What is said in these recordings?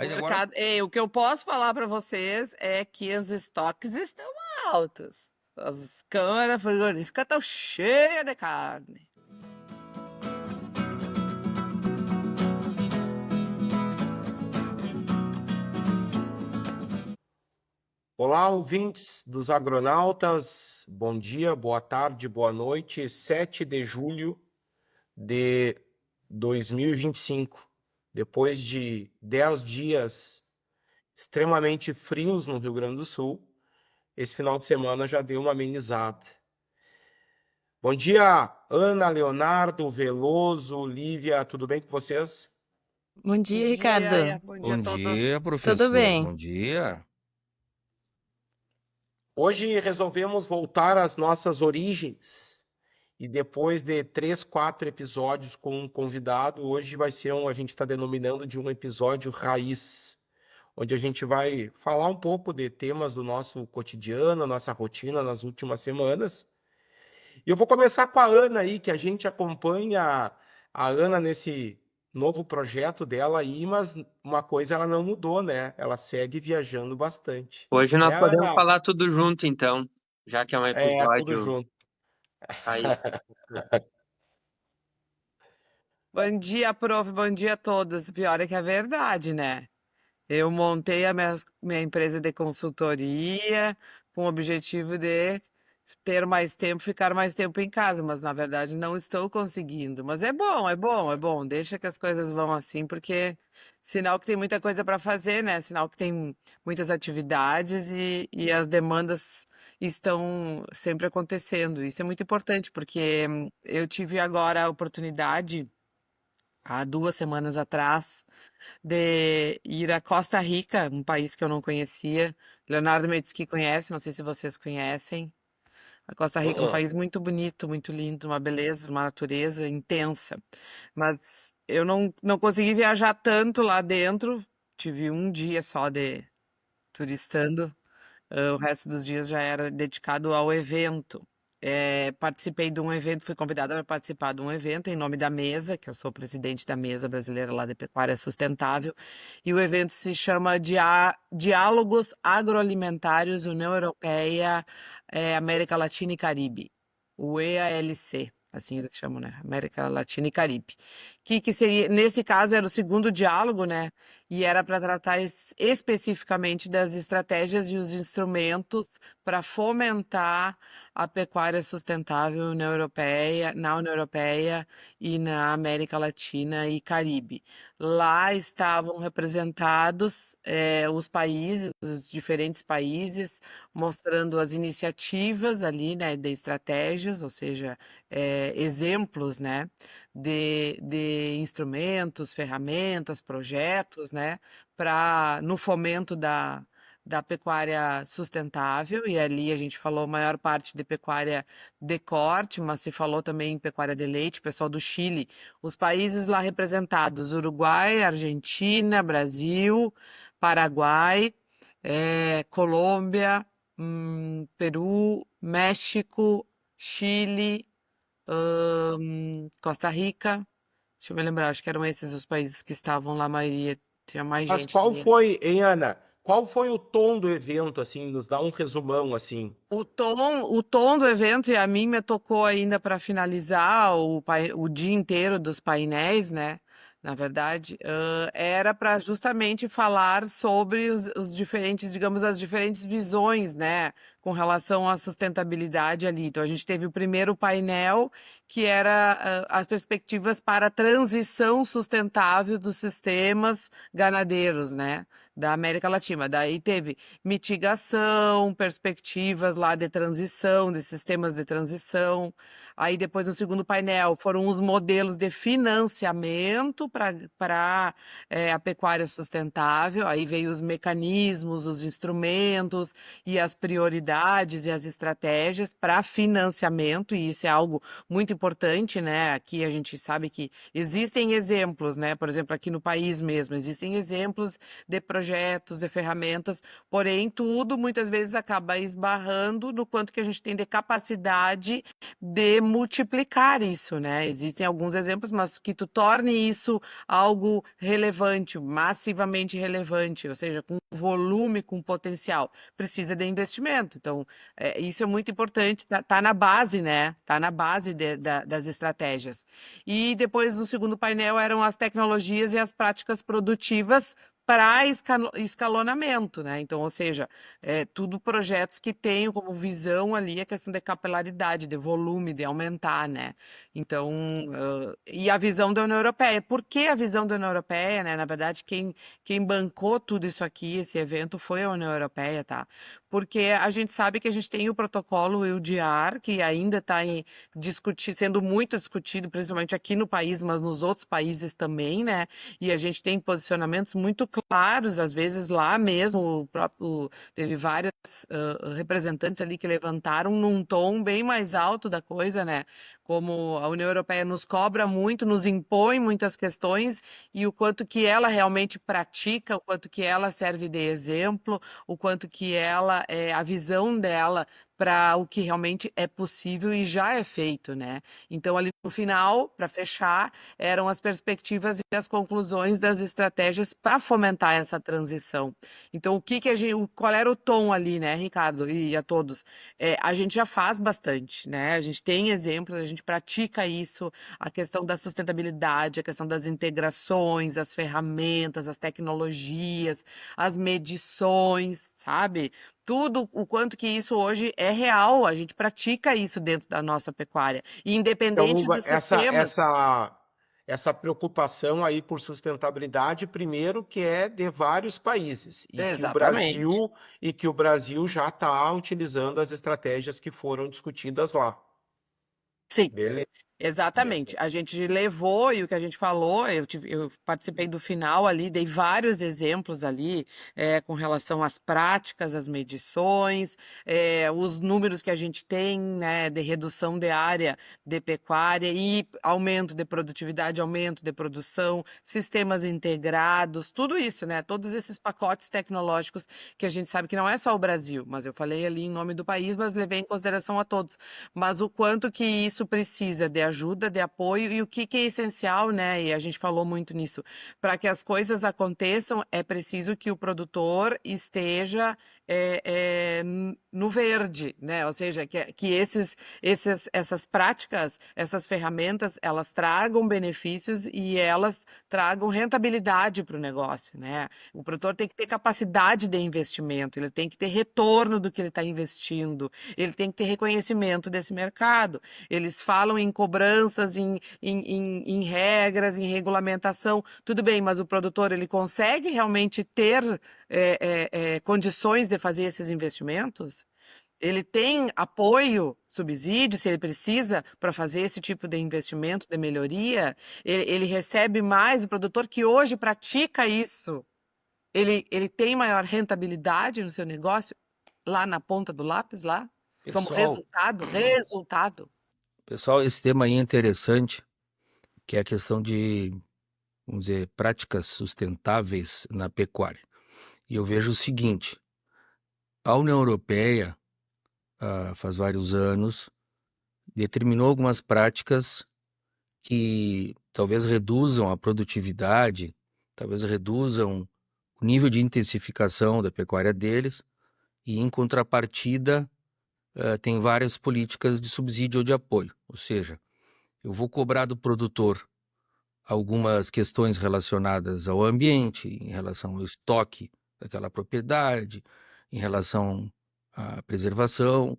Aí agora O que eu posso falar para vocês é que os estoques estão altos. As câmaras frigoríficas estão cheias de carne. Olá, ouvintes dos Agronautas, bom dia, boa tarde, boa noite. 7 de julho de 2025. Depois de 10 dias extremamente frios no Rio Grande do Sul, esse final de semana já deu uma amenizada. Bom dia, Ana, Leonardo, Veloso, Lívia, tudo bem com vocês? Bom Bom dia, dia, Ricardo. bom dia a bom todos. dia, Tudo professor. bem? Bom dia. Hoje resolvemos voltar às nossas origens. E depois de 3, 4 episódios com um convidado, hoje vai ser a gente está denominando de um episódio raiz, onde a gente vai falar um pouco de temas do nosso cotidiano, nossa rotina nas últimas semanas. E eu vou começar com a Ana aí, que a gente acompanha a Ana nesse novo projeto dela aí, mas uma coisa ela não mudou, né? Ela segue viajando bastante. Hoje nós Né, podemos Ana? falar tudo junto, então, já que é um É, tudo episódio junto. aí. Bom dia, prof. Bom dia a todos. Pior é que é verdade, né? Eu montei a minha empresa de consultoria com o objetivo de ter mais tempo, ficar mais tempo em casa, mas na verdade não estou conseguindo. Mas é bom, é bom, é bom. Deixa que as coisas vão assim, porque sinal que tem muita coisa para fazer, né? Sinal que tem muitas atividades e as demandas estão sempre acontecendo. Isso é muito importante, porque eu tive agora a oportunidade, há 2 semanas atrás, de ir a Costa Rica, um país que eu não conhecia. Leonardo me disse que conhece, não sei se vocês conhecem. A Costa Rica é um país muito bonito, muito lindo, uma beleza, uma natureza intensa. Mas eu não consegui viajar tanto lá dentro. Tive um dia só de turistando. O resto dos dias já era dedicado ao evento. Participei de um evento, fui convidada para participar de um evento em nome da Mesa, que eu sou presidente da Mesa Brasileira lá de Pecuária Sustentável, e o evento se chama Diálogos Agroalimentários União Europeia, América Latina e Caribe, o EALC, assim eles chamam, né? América Latina e Caribe. Que seria, nesse caso, era o segundo diálogo, né? E era para tratar especificamente das estratégias e os instrumentos para fomentar a pecuária sustentável na União Europeia e na América Latina e Caribe. Lá estavam representados os diferentes países, mostrando as iniciativas ali, né, de estratégias, ou seja, exemplos, né, de instrumentos, ferramentas, projetos, né, no fomento da pecuária sustentável, e ali a gente falou a maior parte de pecuária de corte, mas se falou também em pecuária de leite, pessoal do Chile, os países lá representados, Uruguai, Argentina, Brasil, Paraguai, Colômbia, Peru, México, Chile, Costa Rica, deixa eu me lembrar, acho que eram esses os países que estavam lá, a maioria, tinha mais Mas gente. qual foi, hein, Ana? Qual foi o tom do evento, assim? Nos dá um resumão, assim. O tom do evento, e a mim me tocou ainda para finalizar o dia inteiro dos painéis, né? Na verdade, era para justamente falar sobre os diferentes, digamos, as diferentes visões, né? Com relação à sustentabilidade ali. Então, a gente teve o primeiro painel, que era as perspectivas para a transição sustentável dos sistemas ganadeiros, né? Da América Latina. Daí teve mitigação, perspectivas lá de transição, de sistemas de transição. Aí depois no segundo painel foram os modelos de financiamento para a pecuária sustentável. Aí veio os mecanismos, os instrumentos e as prioridades atividades e as estratégias para financiamento, e isso é algo muito importante, né? Aqui a gente sabe que existem exemplos, né? Por exemplo, aqui no país mesmo, existem exemplos de projetos, de ferramentas, porém, tudo muitas vezes acaba esbarrando no quanto que a gente tem de capacidade de multiplicar isso, né? Existem alguns exemplos, mas que tu torne isso algo relevante, massivamente relevante, ou seja, com volume, com potencial, precisa de investimento. Então, isso é muito importante, tá na base, né? Tá na base das estratégias. E depois, no segundo painel, eram as tecnologias e as práticas produtivas para escalonamento, né? Então, ou seja, tudo projetos que tenham como visão ali a questão de capilaridade, de volume, de aumentar, né? Então, e a visão da União Europeia. Por que a visão da União Europeia, né? Na verdade, quem bancou tudo isso aqui, esse evento, foi a União Europeia, tá? Porque a gente sabe que a gente tem o protocolo EUDR, que ainda está sendo muito discutido, principalmente aqui no país, mas nos outros países também, né? E a gente tem posicionamentos muito claros, às vezes lá mesmo, teve vários representantes ali que levantaram num tom bem mais alto da coisa, né? Como a União Europeia nos cobra muito, nos impõe muitas questões e o quanto que ela realmente pratica, o quanto que ela serve de exemplo, o quanto que ela, a visão dela para o que realmente é possível e já é feito, né? Então, ali no final, para fechar, eram as perspectivas e as conclusões das estratégias para fomentar essa transição. Então, qual era o tom ali, né, Ricardo, e a todos? A gente já faz bastante, né? A gente tem exemplos, a gente pratica isso, a questão da sustentabilidade, a questão das integrações, as ferramentas, as tecnologias, as medições, sabe? Tudo o quanto que isso hoje é real, a gente pratica isso dentro da nossa pecuária, e Então, independente dos essa, sistemas. essa, essa preocupação aí por sustentabilidade, primeiro, que é de vários países, Exatamente. e que o Brasil já está utilizando as estratégias que foram discutidas lá. Sim. Beleza, Exatamente. beleza. A gente levou e o que a gente falou, eu participei do final ali, dei vários exemplos ali com relação às práticas, às medições, os números que a gente tem, né, de redução de área de pecuária e aumento de produtividade, aumento de produção, sistemas integrados, tudo isso, né? Todos esses pacotes tecnológicos que a gente sabe que não é só o Brasil, mas eu falei ali em nome do país, mas levei em consideração a todos. Mas o quanto que isso precisa de ajuda, de apoio e o que é essencial, né? E a gente falou muito nisso. Para que as coisas aconteçam, é preciso que o produtor esteja no verde, né? Ou seja, que essas práticas, essas ferramentas, elas tragam benefícios e elas tragam rentabilidade para o negócio, né? O produtor tem que ter capacidade de investimento, ele tem que ter retorno do que ele está investindo, ele tem que ter reconhecimento desse mercado. Eles falam em cobranças, em regras, em regulamentação. Tudo bem, mas o produtor ele consegue realmente ter condições de fazer esses investimentos? Ele tem apoio, subsídio, se ele precisa, para fazer esse tipo de investimento, de melhoria? Ele recebe mais, o produtor que hoje pratica isso, ele tem maior rentabilidade no seu negócio, lá na ponta do lápis, lá? Como Pessoal, resultado. pessoal, esse tema aí é interessante, que é a questão de, vamos dizer, práticas sustentáveis na pecuária. E eu vejo o seguinte, a União Europeia, faz vários anos, determinou algumas práticas que talvez reduzam a produtividade, talvez reduzam o nível de intensificação da pecuária deles, e em contrapartida, tem várias políticas de subsídio ou de apoio, ou seja, eu vou cobrar do produtor algumas questões relacionadas ao ambiente, em relação ao estoque daquela propriedade, em relação à preservação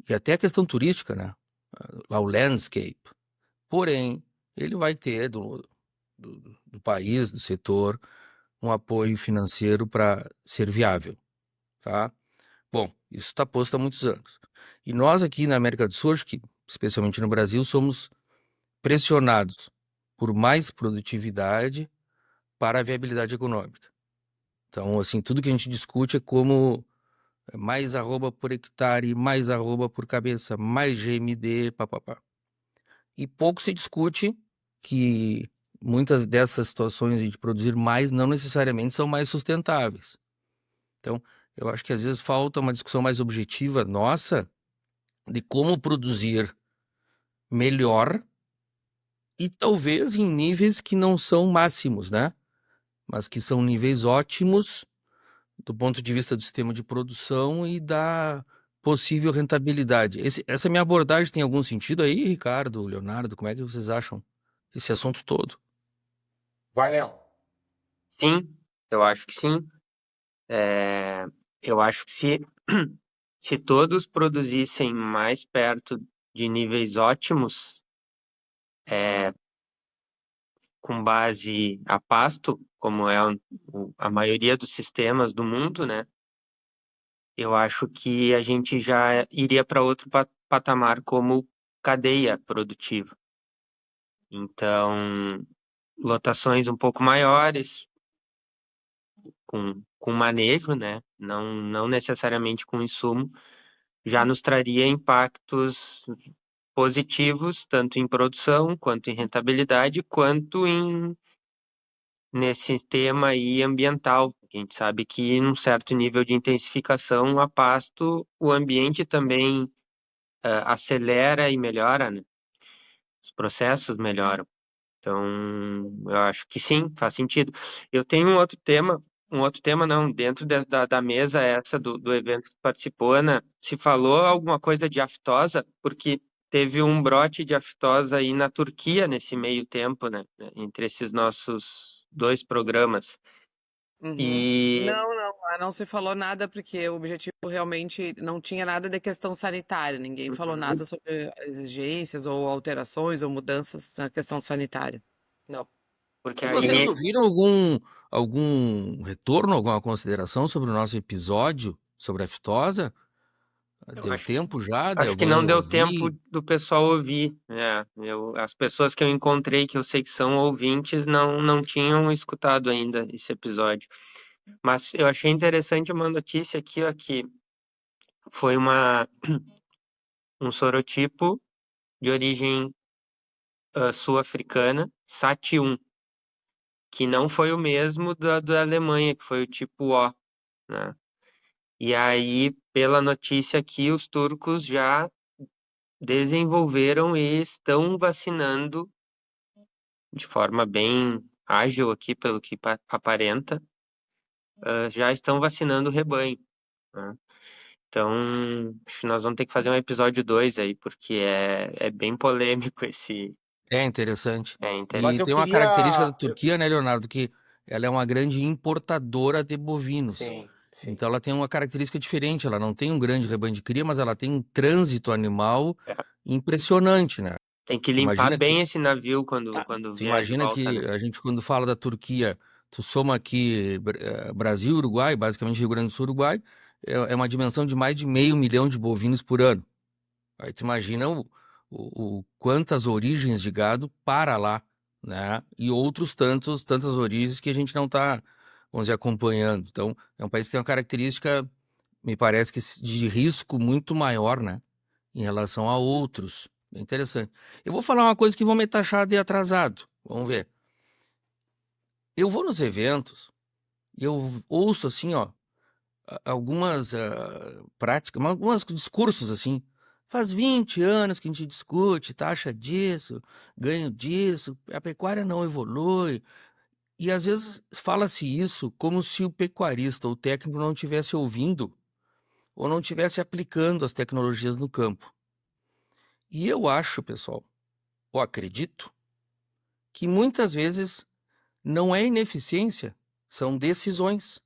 e até a questão turística, né? Ao landscape. Porém, ele vai ter do país, do setor, um apoio financeiro para ser viável, tá? Bom, isso está posto há muitos anos. E nós aqui na América do Sul, acho que especialmente no Brasil, somos pressionados por mais produtividade para a viabilidade econômica. Então, assim, tudo que a gente discute é como mais arroba por hectare, mais arroba por cabeça, mais GMD, papapá. E pouco se discute que muitas dessas situações de produzir mais não necessariamente são mais sustentáveis. Então, eu acho que às vezes falta uma discussão mais objetiva nossa de como produzir melhor e talvez em níveis que não são máximos, né? Mas que são níveis ótimos do ponto de vista do sistema de produção e da possível rentabilidade. Essa minha abordagem tem algum sentido aí, Ricardo, Leonardo? Como é que vocês acham esse assunto todo? Vai, Léo. Sim, eu acho que sim. Eu acho que se todos produzissem mais perto de níveis ótimos, com base a pasto, como é a maioria dos sistemas do mundo, né? Eu acho que a gente já iria para outro patamar como cadeia produtiva. Então, lotações um pouco maiores, com manejo, né? Não necessariamente com insumo, já nos traria impactos positivos, tanto em produção, quanto em rentabilidade, quanto nesse tema aí ambiental. A gente sabe que num certo nível de intensificação a pasto, o ambiente também acelera e melhora, né? Os processos melhoram. Então, eu acho que sim, faz sentido. Eu tenho um outro tema não, dentro da mesa essa do evento que participou, Ana, se falou alguma coisa de aftosa, porque teve um brote de aftosa aí na Turquia nesse meio tempo, né, entre esses nossos dois programas. Uhum. E Não, lá não se falou nada, porque o objetivo realmente não tinha nada de questão sanitária, ninguém falou Uhum. nada sobre exigências ou alterações ou mudanças na questão sanitária. Não. Porque E vocês aí ouviram algum retorno, alguma consideração sobre o nosso episódio sobre a aftosa? eu Deu acho tempo já de Acho que não alguém deu tempo ouvir? do pessoal ouvir. As pessoas que eu encontrei, que eu sei que são ouvintes, não tinham escutado ainda esse episódio. Mas eu achei interessante uma notícia aqui, ó, que foi um sorotipo de origem sul-africana, SAT-1, que não foi o mesmo da Alemanha, que foi o tipo O, né? E aí, pela notícia aqui, os turcos já desenvolveram e estão vacinando de forma bem ágil aqui, pelo que aparenta, já estão vacinando o rebanho, né? Então, acho que nós vamos ter que fazer um episódio 2 aí, porque é bem polêmico esse. É interessante. É Mas E eu interessante. tem uma característica da queria. Turquia, né, Leonardo, que ela é uma grande importadora de bovinos. Sim, sim. Então ela tem uma característica diferente, ela não tem um grande rebanho de cria, mas ela tem um trânsito animal É, impressionante, né? tem que Tu limpar imagina bem que, esse navio quando tu vier de imagina volta, que né? a gente, quando fala da Turquia, tu soma aqui Brasil, Uruguai, basicamente Rio Grande do Sul, Uruguai, é uma dimensão de mais de 500 mil de bovinos por ano. Aí tu imagina quantas origens de gado para lá, né? E outros tantas origens que a gente não está, vamos dizer, acompanhando. Então, é um país que tem uma característica, me parece que de risco muito maior, né? Em relação a outros. É interessante. Eu vou falar uma coisa que vão me taxar de atrasado. Vamos ver. Eu vou nos eventos e eu ouço assim, ó, algumas práticas, alguns discursos assim. Faz 20 anos que a gente discute taxa disso, ganho disso, a pecuária não evolui. E às vezes fala-se isso como se o pecuarista, o técnico, não estivesse ouvindo ou não estivesse aplicando as tecnologias no campo. E eu acho, pessoal, ou acredito, que muitas vezes não é ineficiência, são decisões.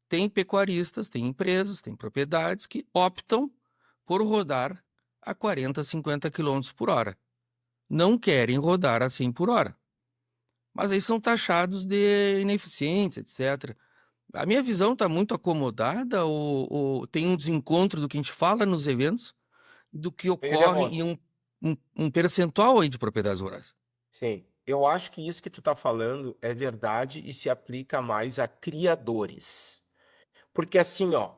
Tem pecuaristas, tem empresas, tem propriedades que optam por rodar a 40, 50 quilômetros por hora. Não querem rodar a 100 por hora. Mas aí são taxados de ineficientes, etc. A minha visão está muito acomodada ou tem um desencontro do que a gente fala nos eventos do que Meio de ocorre arroz. em um percentual aí de propriedades rurais. Sim. Eu acho que isso que tu tá falando é verdade e se aplica mais a criadores. Porque assim, ó,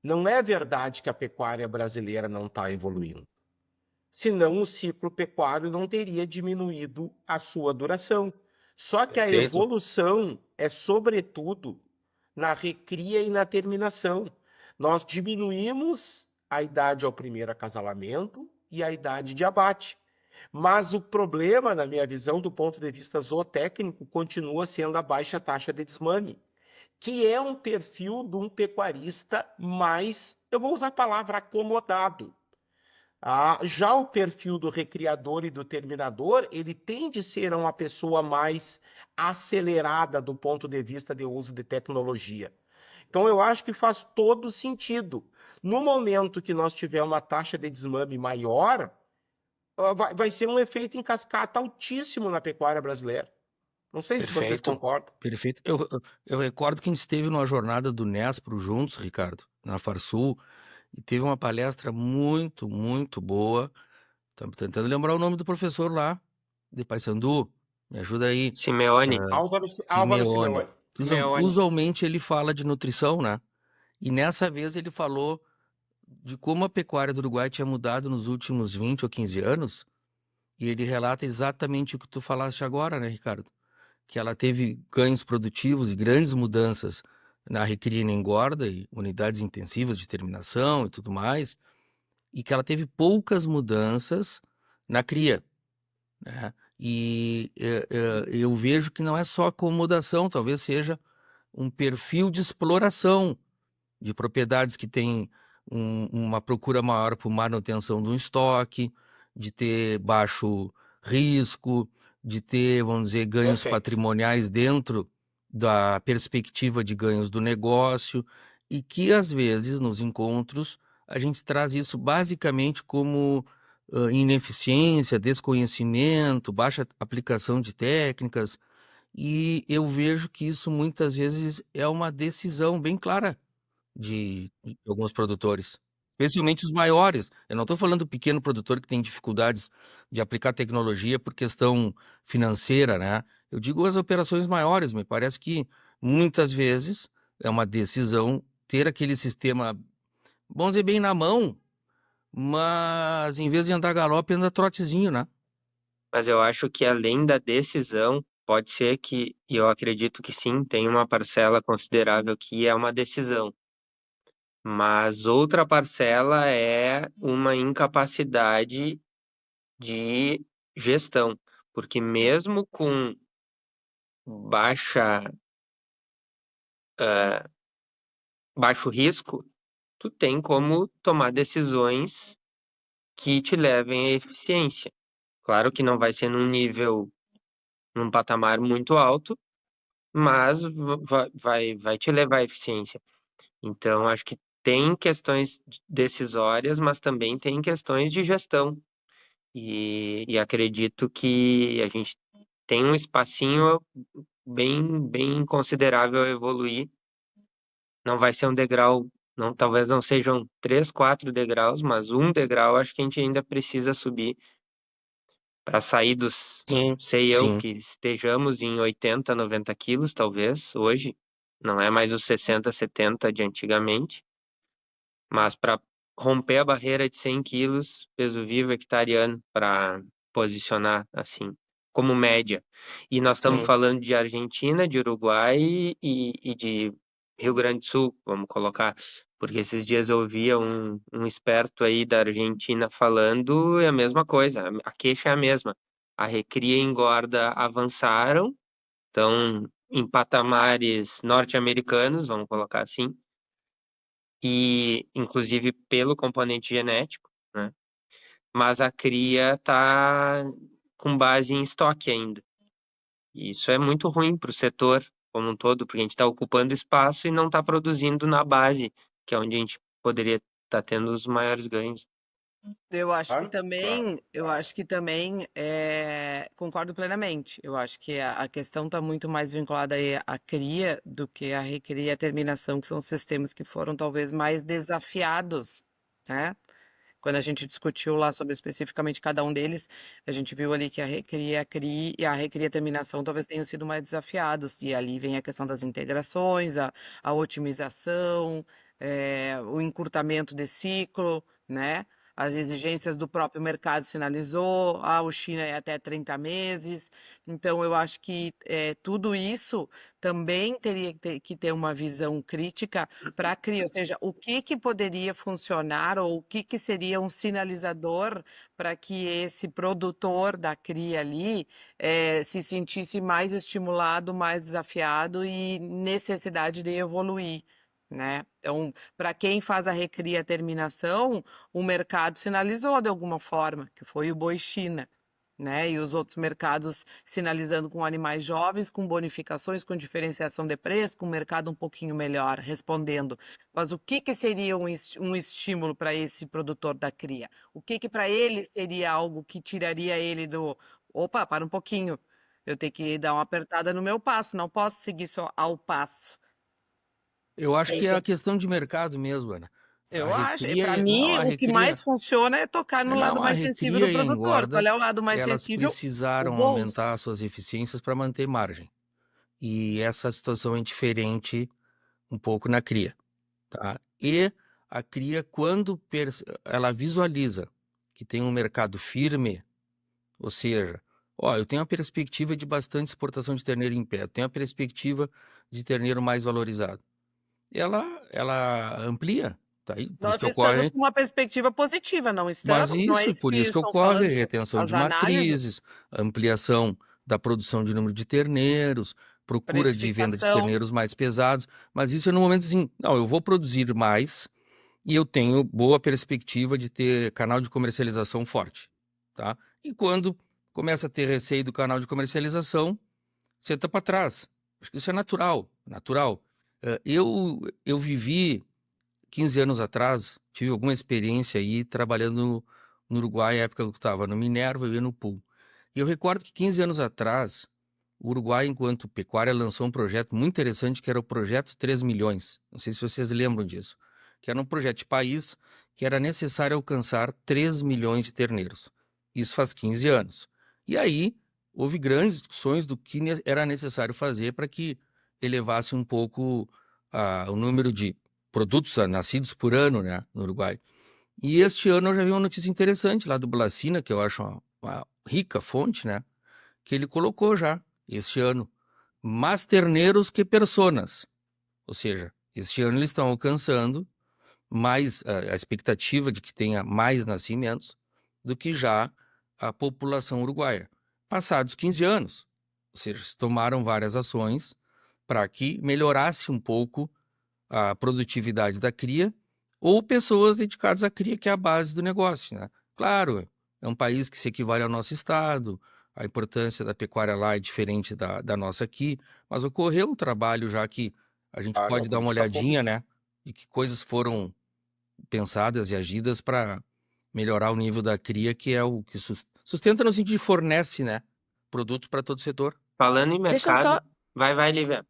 Não é verdade que a pecuária brasileira não está evoluindo. Senão o ciclo pecuário não teria diminuído a sua duração. Só que a Perfeito. evolução é, sobretudo, na recria e na terminação. Nós diminuímos a idade ao primeiro acasalamento e a idade de abate. Mas o problema, na minha visão, do ponto de vista zootécnico, continua sendo a baixa taxa de desmame, que é um perfil de um pecuarista mais, eu vou usar a palavra acomodado. Já o perfil do recriador e do terminador, ele tende a ser uma pessoa mais acelerada do ponto de vista de uso de tecnologia. Então, eu acho que faz todo sentido. No momento que nós tiver uma taxa de desmame maior, vai ser um efeito em cascata altíssimo na pecuária brasileira. Não sei se vocês Perfeito. concordam. Perfeito. Eu recordo que a gente esteve numa jornada do Nespro juntos, Ricardo, na Farsul, e teve uma palestra muito, muito boa. Estamos tentando lembrar o nome do professor lá, de Paysandu. Me ajuda aí. Simeone, Álvaro Simeone. Simeone. Simeone. Usualmente ele fala de nutrição, né? E nessa vez ele falou de como a pecuária do Uruguai tinha mudado nos últimos 20 ou 15 anos. E ele relata exatamente o que tu falaste agora, né, Ricardo? Que ela teve ganhos produtivos e grandes mudanças na recria e na engorda e unidades intensivas de terminação e tudo mais, e que ela teve poucas mudanças na cria, né? E eu vejo que não é só acomodação, talvez seja um perfil de exploração de propriedades que têm uma procura maior por manutenção de um estoque, de ter baixo risco, de ter, vamos dizer, ganhos Perfeito. patrimoniais dentro da perspectiva de ganhos do negócio, e que às vezes nos encontros a gente traz isso basicamente como ineficiência, desconhecimento, baixa aplicação de técnicas, e eu vejo que isso muitas vezes é uma decisão bem clara de alguns produtores, especialmente os maiores. Eu não estou falando do pequeno produtor que tem dificuldades de aplicar tecnologia por questão financeira, né? Eu digo as operações maiores. Me parece que muitas vezes é uma decisão ter aquele sistema, vamos dizer, bem na mão, mas em vez de andar galope, anda trotezinho, né? mas eu acho que além da decisão, pode ser que, e eu acredito que sim, tem uma parcela considerável que é uma decisão, mas outra parcela é uma incapacidade de gestão, porque mesmo com baixa, baixo risco, tu tem como tomar decisões que te levem à eficiência. Claro que não vai ser num patamar muito alto, mas vai te levar à eficiência. Então, acho que tem questões decisórias, mas também tem questões de gestão. E acredito que a gente tem um espacinho bem considerável a evoluir. Não vai ser um degrau, não, talvez não sejam 3, 4 degraus, mas um degrau acho que a gente ainda precisa subir para sair dos, Sim, sei eu, sim. que estejamos em 80, 90 quilos, talvez, hoje. Não é mais os 60, 70 de antigamente. Mas para romper a barreira de 100 quilos, peso vivo hectareano, para posicionar assim, como média. E nós estamos Sim. falando de Argentina, de Uruguai e de Rio Grande do Sul, vamos colocar. Porque esses dias eu ouvia um esperto aí da Argentina falando é a mesma coisa, a queixa é a mesma. A recria e engorda avançaram, estão em patamares norte-americanos, vamos colocar assim, e inclusive pelo componente genético, né? Mas a cria está com base em estoque ainda. E isso é muito ruim para o setor como um todo, porque a gente está ocupando espaço e não está produzindo na base, que é onde a gente poderia estar tendo os maiores ganhos. Claro, claro. Eu acho que também concordo plenamente. Eu acho que a questão está muito mais vinculada aí à cria do que à recria e à terminação, que são os sistemas que foram talvez mais desafiados, né? Quando a gente discutiu lá sobre especificamente cada um deles, a gente viu ali que a recria, a CRI e a recria e a terminação talvez tenham sido mais desafiados. E ali vem a questão das integrações, a otimização, o encurtamento de ciclo, né? As exigências do próprio mercado sinalizou, o China é até 30 meses. Então, eu acho que tudo isso também teria que ter uma visão crítica para a CRIA, ou seja, o que poderia funcionar ou o que seria um sinalizador para que esse produtor da CRIA ali se sentisse mais estimulado, mais desafiado e necessidade de evoluir, né? Então, para quem faz a recria e a terminação, o mercado sinalizou de alguma forma, que foi o boi China, né? E os outros mercados sinalizando com animais jovens, com bonificações, com diferenciação de preço, com um mercado um pouquinho melhor, respondendo. Mas o que seria um estímulo para esse produtor da cria? O que para ele seria algo que tiraria ele do... Opa, para um pouquinho. Eu tenho que dar uma apertada no meu passo, não posso seguir só ao passo. Eu acho que é a Entende? questão de mercado mesmo, Ana. A Eu acho. recria, Para mim, a o que recria, mais funciona é tocar no lado não, a mais sensível do recria e a produtor. Qual engorda, é o lado mais elas sensível? O precisaram bolso. aumentar suas eficiências para manter margem. E essa situação é diferente um pouco na cria, tá? E a cria, quando ela visualiza que tem um mercado firme, ou seja, eu tenho a perspectiva de bastante exportação de terneiro em pé, eu tenho a perspectiva de terneiro mais valorizado. Ela amplia, tá aí, por isso Nós que estamos ocorre, com uma perspectiva positiva, não mas estamos? Não é isso, isso por que isso que estão ocorre falando retenção as de análises? matrizes, ampliação da produção de número de terneiros, procura de venda de Precificação. terneiros mais pesados, mas isso é no momento assim, não, eu vou produzir mais e eu tenho boa perspectiva de ter canal de comercialização forte, tá? E quando começa a ter receio do canal de comercialização, senta para trás. Acho que isso é natural, natural. Eu vivi 15 anos atrás, tive alguma experiência aí trabalhando no Uruguai, na época que eu estava no Minerva, eu ia no Pool. E eu recordo que 15 anos atrás, o Uruguai, enquanto pecuária, lançou um projeto muito interessante, que era o Projeto 3 Milhões. Não sei se vocês lembram disso. Que era um projeto de país que era necessário alcançar 3 milhões de terneiros. Isso faz 15 anos. E aí, houve grandes discussões do que era necessário fazer para que elevasse um pouco o número de produtos nascidos por ano, né, no Uruguai. E este ano eu já vi uma notícia interessante lá do Blacina, que eu acho uma rica fonte, né, que ele colocou já, este ano, mais terneiros que personas. Ou seja, este ano eles estão alcançando mais a expectativa de que tenha mais nascimentos do que já a população uruguaia. Passados 15 anos, ou seja, se tomaram várias ações para que melhorasse um pouco a produtividade da cria, ou pessoas dedicadas à cria, que é a base do negócio, né? Claro, é um país que se equivale ao nosso estado, a importância da pecuária lá é diferente da nossa aqui, mas ocorreu um trabalho já que a gente Claro, uma pode dar uma política olhadinha, pública. né? De que coisas foram pensadas e agidas para melhorar o nível da cria, que é o que sustenta no sentido de fornece, né? Produto para todo o setor. Falando em Deixa eu só, mercado, vai, Lívia.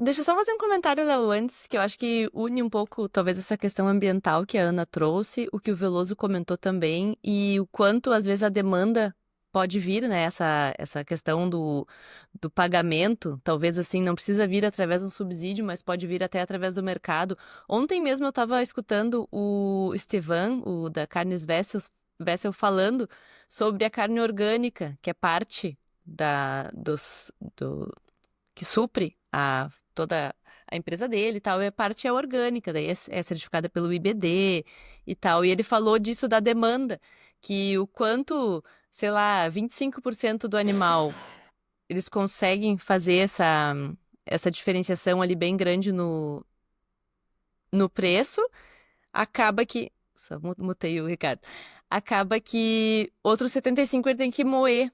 deixa eu só fazer um comentário, Léo, antes, que eu acho que une um pouco, talvez, essa questão ambiental que a Ana trouxe, o que o Veloso comentou também, e o quanto, às vezes, a demanda pode vir, né? Essa questão do pagamento, talvez, assim, não precisa vir através de um subsídio, mas pode vir até através do mercado. Ontem mesmo eu estava escutando o Estevan, o da Carnes Wessel, falando sobre a carne orgânica, que é parte que supre toda a empresa dele e tal, e a parte é orgânica, daí é certificada pelo IBD e tal. E ele falou disso da demanda, que o quanto, sei lá, 25% do animal, eles conseguem fazer essa diferenciação ali bem grande no preço, acaba que... Só mutei o Ricardo. Acaba que outros 75% ele tem que moer,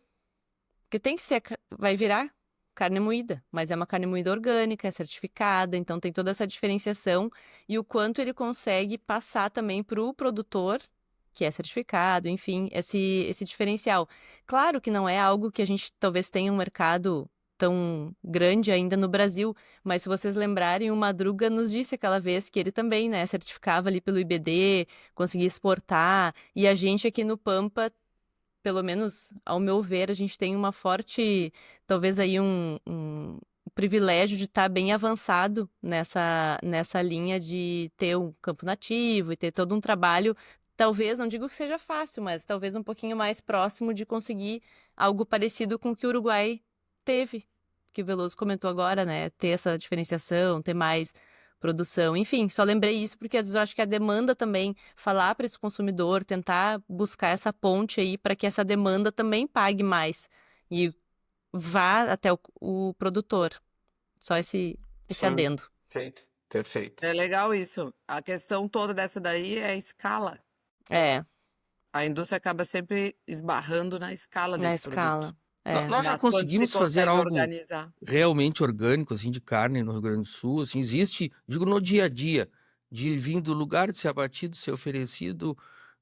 porque tem que ser, vai virar carne moída, mas é uma carne moída orgânica, é certificada, então tem toda essa diferenciação e o quanto ele consegue passar também para o produtor, que é certificado, enfim, esse diferencial. Claro que não é algo que a gente talvez tenha um mercado tão grande ainda no Brasil, mas se vocês lembrarem, o Madruga nos disse aquela vez que ele também, né, certificava ali pelo IBD, conseguia exportar, e a gente aqui no Pampa, pelo menos ao meu ver, a gente tem uma forte, talvez aí privilégio de estar bem avançado nessa linha de ter um campo nativo e ter todo um trabalho, talvez, não digo que seja fácil, mas talvez um pouquinho mais próximo de conseguir algo parecido com o que o Uruguai teve, que o Veloso comentou agora, né? Ter essa diferenciação, ter mais produção, enfim, só lembrei isso porque às vezes eu acho que a demanda também, falar para esse consumidor, tentar buscar essa ponte aí para que essa demanda também pague mais e vá até o produtor. Só esse Sim. adendo. Perfeito, perfeito. É legal isso. A questão toda dessa daí é a escala. É, A indústria acaba sempre esbarrando na escala na desse produto. escala. É. Nós já Mas quando se conseguimos fazer consegue algo organizar. realmente orgânico, assim, de carne no Rio Grande do Sul, assim, existe, digo, no dia a dia, de vir do lugar de ser abatido, ser oferecido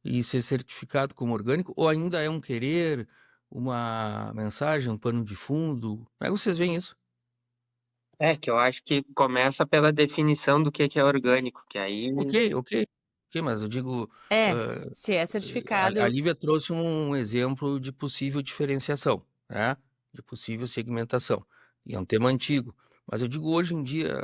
e ser certificado como orgânico, ou ainda é um querer, uma mensagem, um pano de fundo? Como é que vocês veem isso? Que eu acho que começa pela definição do que é orgânico, que aí Ok, mas eu digo, Se é a certificado. Lívia trouxe um exemplo de possível diferenciação, né? De possível segmentação. E é um tema antigo. Mas eu digo, hoje em dia,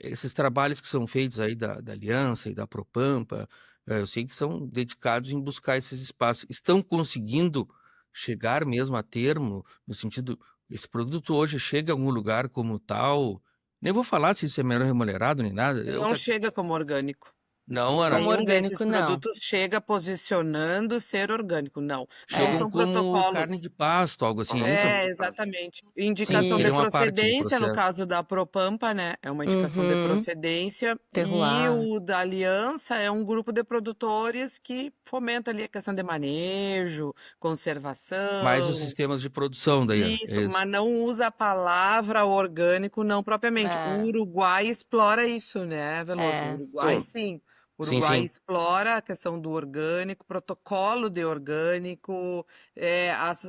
esses trabalhos que são feitos aí da Aliança e da Propampa, eu sei que são dedicados em buscar esses espaços. Estão conseguindo chegar mesmo a termo, no sentido, esse produto hoje chega a algum lugar como tal? Nem vou falar se isso é melhor remunerado nem nada. Não chega como orgânico. Não, Ana. Como Nenhum desses orgânico, não. produtos chega posicionando ser orgânico, não. Não Chegam são como protocolos. carne de pasto, algo assim, é isso? Exatamente. Indicação Sim. de Seria uma parte do procedência, no processo. caso da Propampa, né? É uma indicação de Uhum. procedência. E Terroir. o da Aliança é um grupo de produtores que fomenta ali a questão de manejo, conservação. Mais os sistemas de produção daí, Ana. Isso, É isso. mas não usa a palavra orgânico, não propriamente. É. O Uruguai explora isso, né, Veloso? É. O Uruguai, Sim. sim. O Sim, Uruguai sim. explora a questão do orgânico, protocolo de orgânico,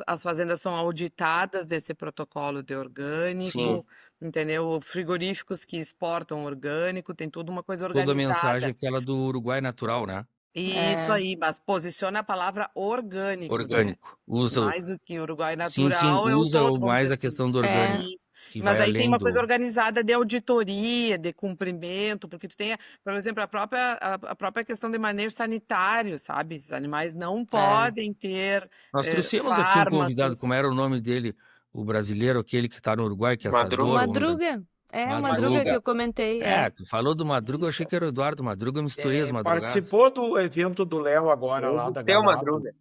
as fazendas são auditadas desse protocolo de Sim. orgânico, entendeu? Frigoríficos que exportam orgânico, tem tudo uma coisa Toda a mensagem organizada. aquela do Uruguai natural, né? Isso É. aí, mas posiciona a palavra orgânico, né? Orgânico. Usa, Mais do que Uruguai sim, natural é o usa todo, vamos mais dizer a assim. questão do É. orgânico, Isso. que Mas vai aí tem além uma coisa do... organizada de auditoria, de cumprimento, porque tu tem, por exemplo, a própria questão de manejo sanitário, sabe? Esses animais não podem ter Nós trouxemos aqui um convidado, como fármacos. era o nome dele, o brasileiro, aquele que está no Uruguai, que é Madruga. assador, homem da... Madruga. É, o Madruga Madruga. que eu comentei. Tu falou do Madruga, eu achei Isso. que era o Eduardo Madruga, eu misturei as madrugadas. Participou do evento do Léo agora lá da Seu Ganado. Madruga.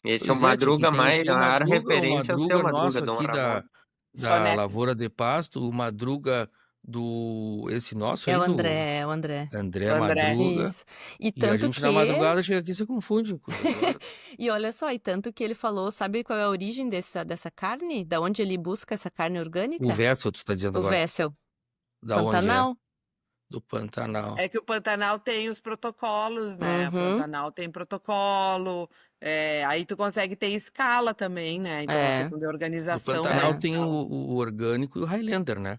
Esse é o Pois é, tia, que Madruga tem o seu maior Madruga, o referência, é o seu Madruga Madruga, nosso Dom aqui Ramon. da Soneca. Lavoura de Pasto, o Madruga do... esse nosso É aí, o do André, o André. André André. Madruga. Isso. E E a tanto gente na que. madrugada chega aqui e se confunde com o Eduardo. E olha só, e tanto que ele falou, sabe qual é a origem dessa carne? Da onde ele busca essa carne orgânica? O Vessel, tu tá dizendo O agora. Wessel. Da onde é? Pantanal. Do Pantanal. É que o Pantanal tem os protocolos, né? O Uhum. Pantanal tem protocolo, aí tu consegue ter escala também, né? Então, a É. questão de Do organização da Pantanal É. tem escala. o orgânico e o Highlander, né?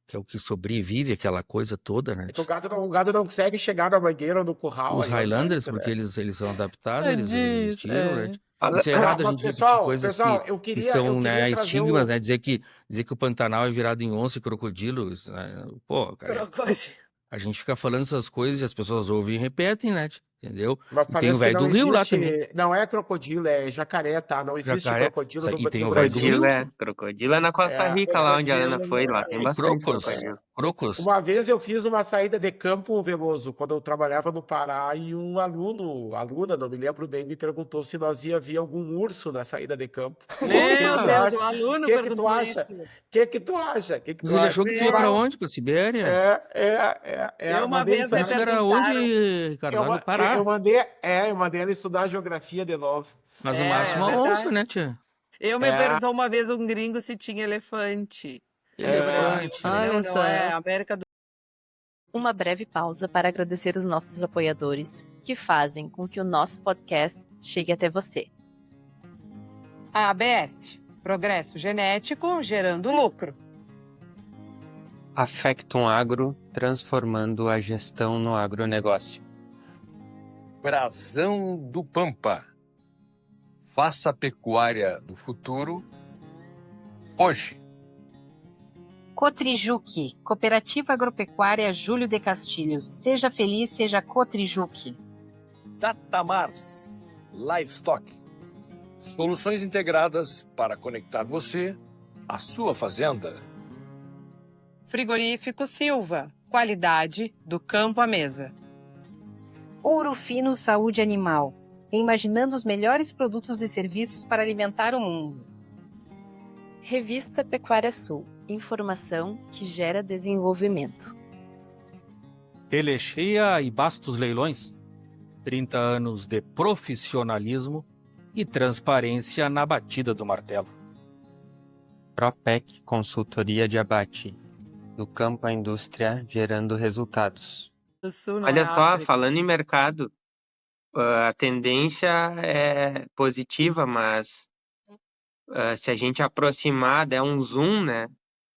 Que é o que sobrevive, aquela coisa toda, né? É que o gado não consegue chegar na mangueira ou no curral Os aí, Highlanders, orgânico, porque né? eles são adaptados, eles existiram, né? Fala- Isso é errado a Mas, gente repetir coisas pessoal, eu que queria são, né, trazer estigmas, né? Dizer que o Pantanal é virado em onça e crocodilo, isso, né? Pô, cara, Crocodilo. a gente fica falando essas coisas e as pessoas ouvem e repetem, né? Entendeu? Mas E tem o parece que velho não do Rio lá também. existe. Não é crocodilo, é jacaré, tá? Não existe Jacaré. crocodilo E tem no o velho do Brasil. Rio. Crocodilo é na Costa É, Rica, lá onde a Ana Crocodilo foi, não lá tem tem. O bastante Crocus. crocodilo. Crocus. uma vez eu fiz uma saída de campo, Veloso, quando eu trabalhava no Pará, e um aluna, não me lembro bem, me perguntou se nós ia ver algum urso na saída de campo. Meu Opa! Deus, o aluno Que tu perguntou acha? isso. Que tu acha? Que Mas tu ele acha? achou que tu ia Meu. pra onde? Pra Sibéria? Eu uma Mandei vez me Isso era perguntaram. onde, Ricardo? Lá no eu Pará. mandei, eu mandei ela estudar geografia de novo. Mas no É máximo uma onça, verdade. né, tia? Eu me perguntou uma vez um gringo se tinha elefante no Brasil. Elefante. Eu falei, Olha não só. é América do Uma breve pausa para agradecer os nossos apoiadores que fazem com que o nosso podcast chegue até você. A ABS, Progresso Genético gerando lucro. A Factum Agro, transformando a gestão no agronegócio. Brasão do Pampa. Faça a pecuária do futuro hoje. Cotrijuque, Cooperativa Agropecuária Júlio de Castilhos. Seja feliz, seja Cotrijuque. Datamars Livestock. Soluções integradas para conectar você à sua fazenda. Frigorífico Silva. Qualidade do campo à mesa. Ouro Fino Saúde Animal. Imaginando os melhores produtos e serviços para alimentar o mundo. Revista Pecuária Sul. Informação que gera desenvolvimento. Telexeia e Bastos Leilões. 30 anos de profissionalismo e transparência na batida do martelo. Propec Consultoria de Abate. Do campo à indústria, gerando resultados. Do Sul não Olha é só, África. falando em mercado, a tendência é positiva, mas se a gente aproximar, der um zoom, né?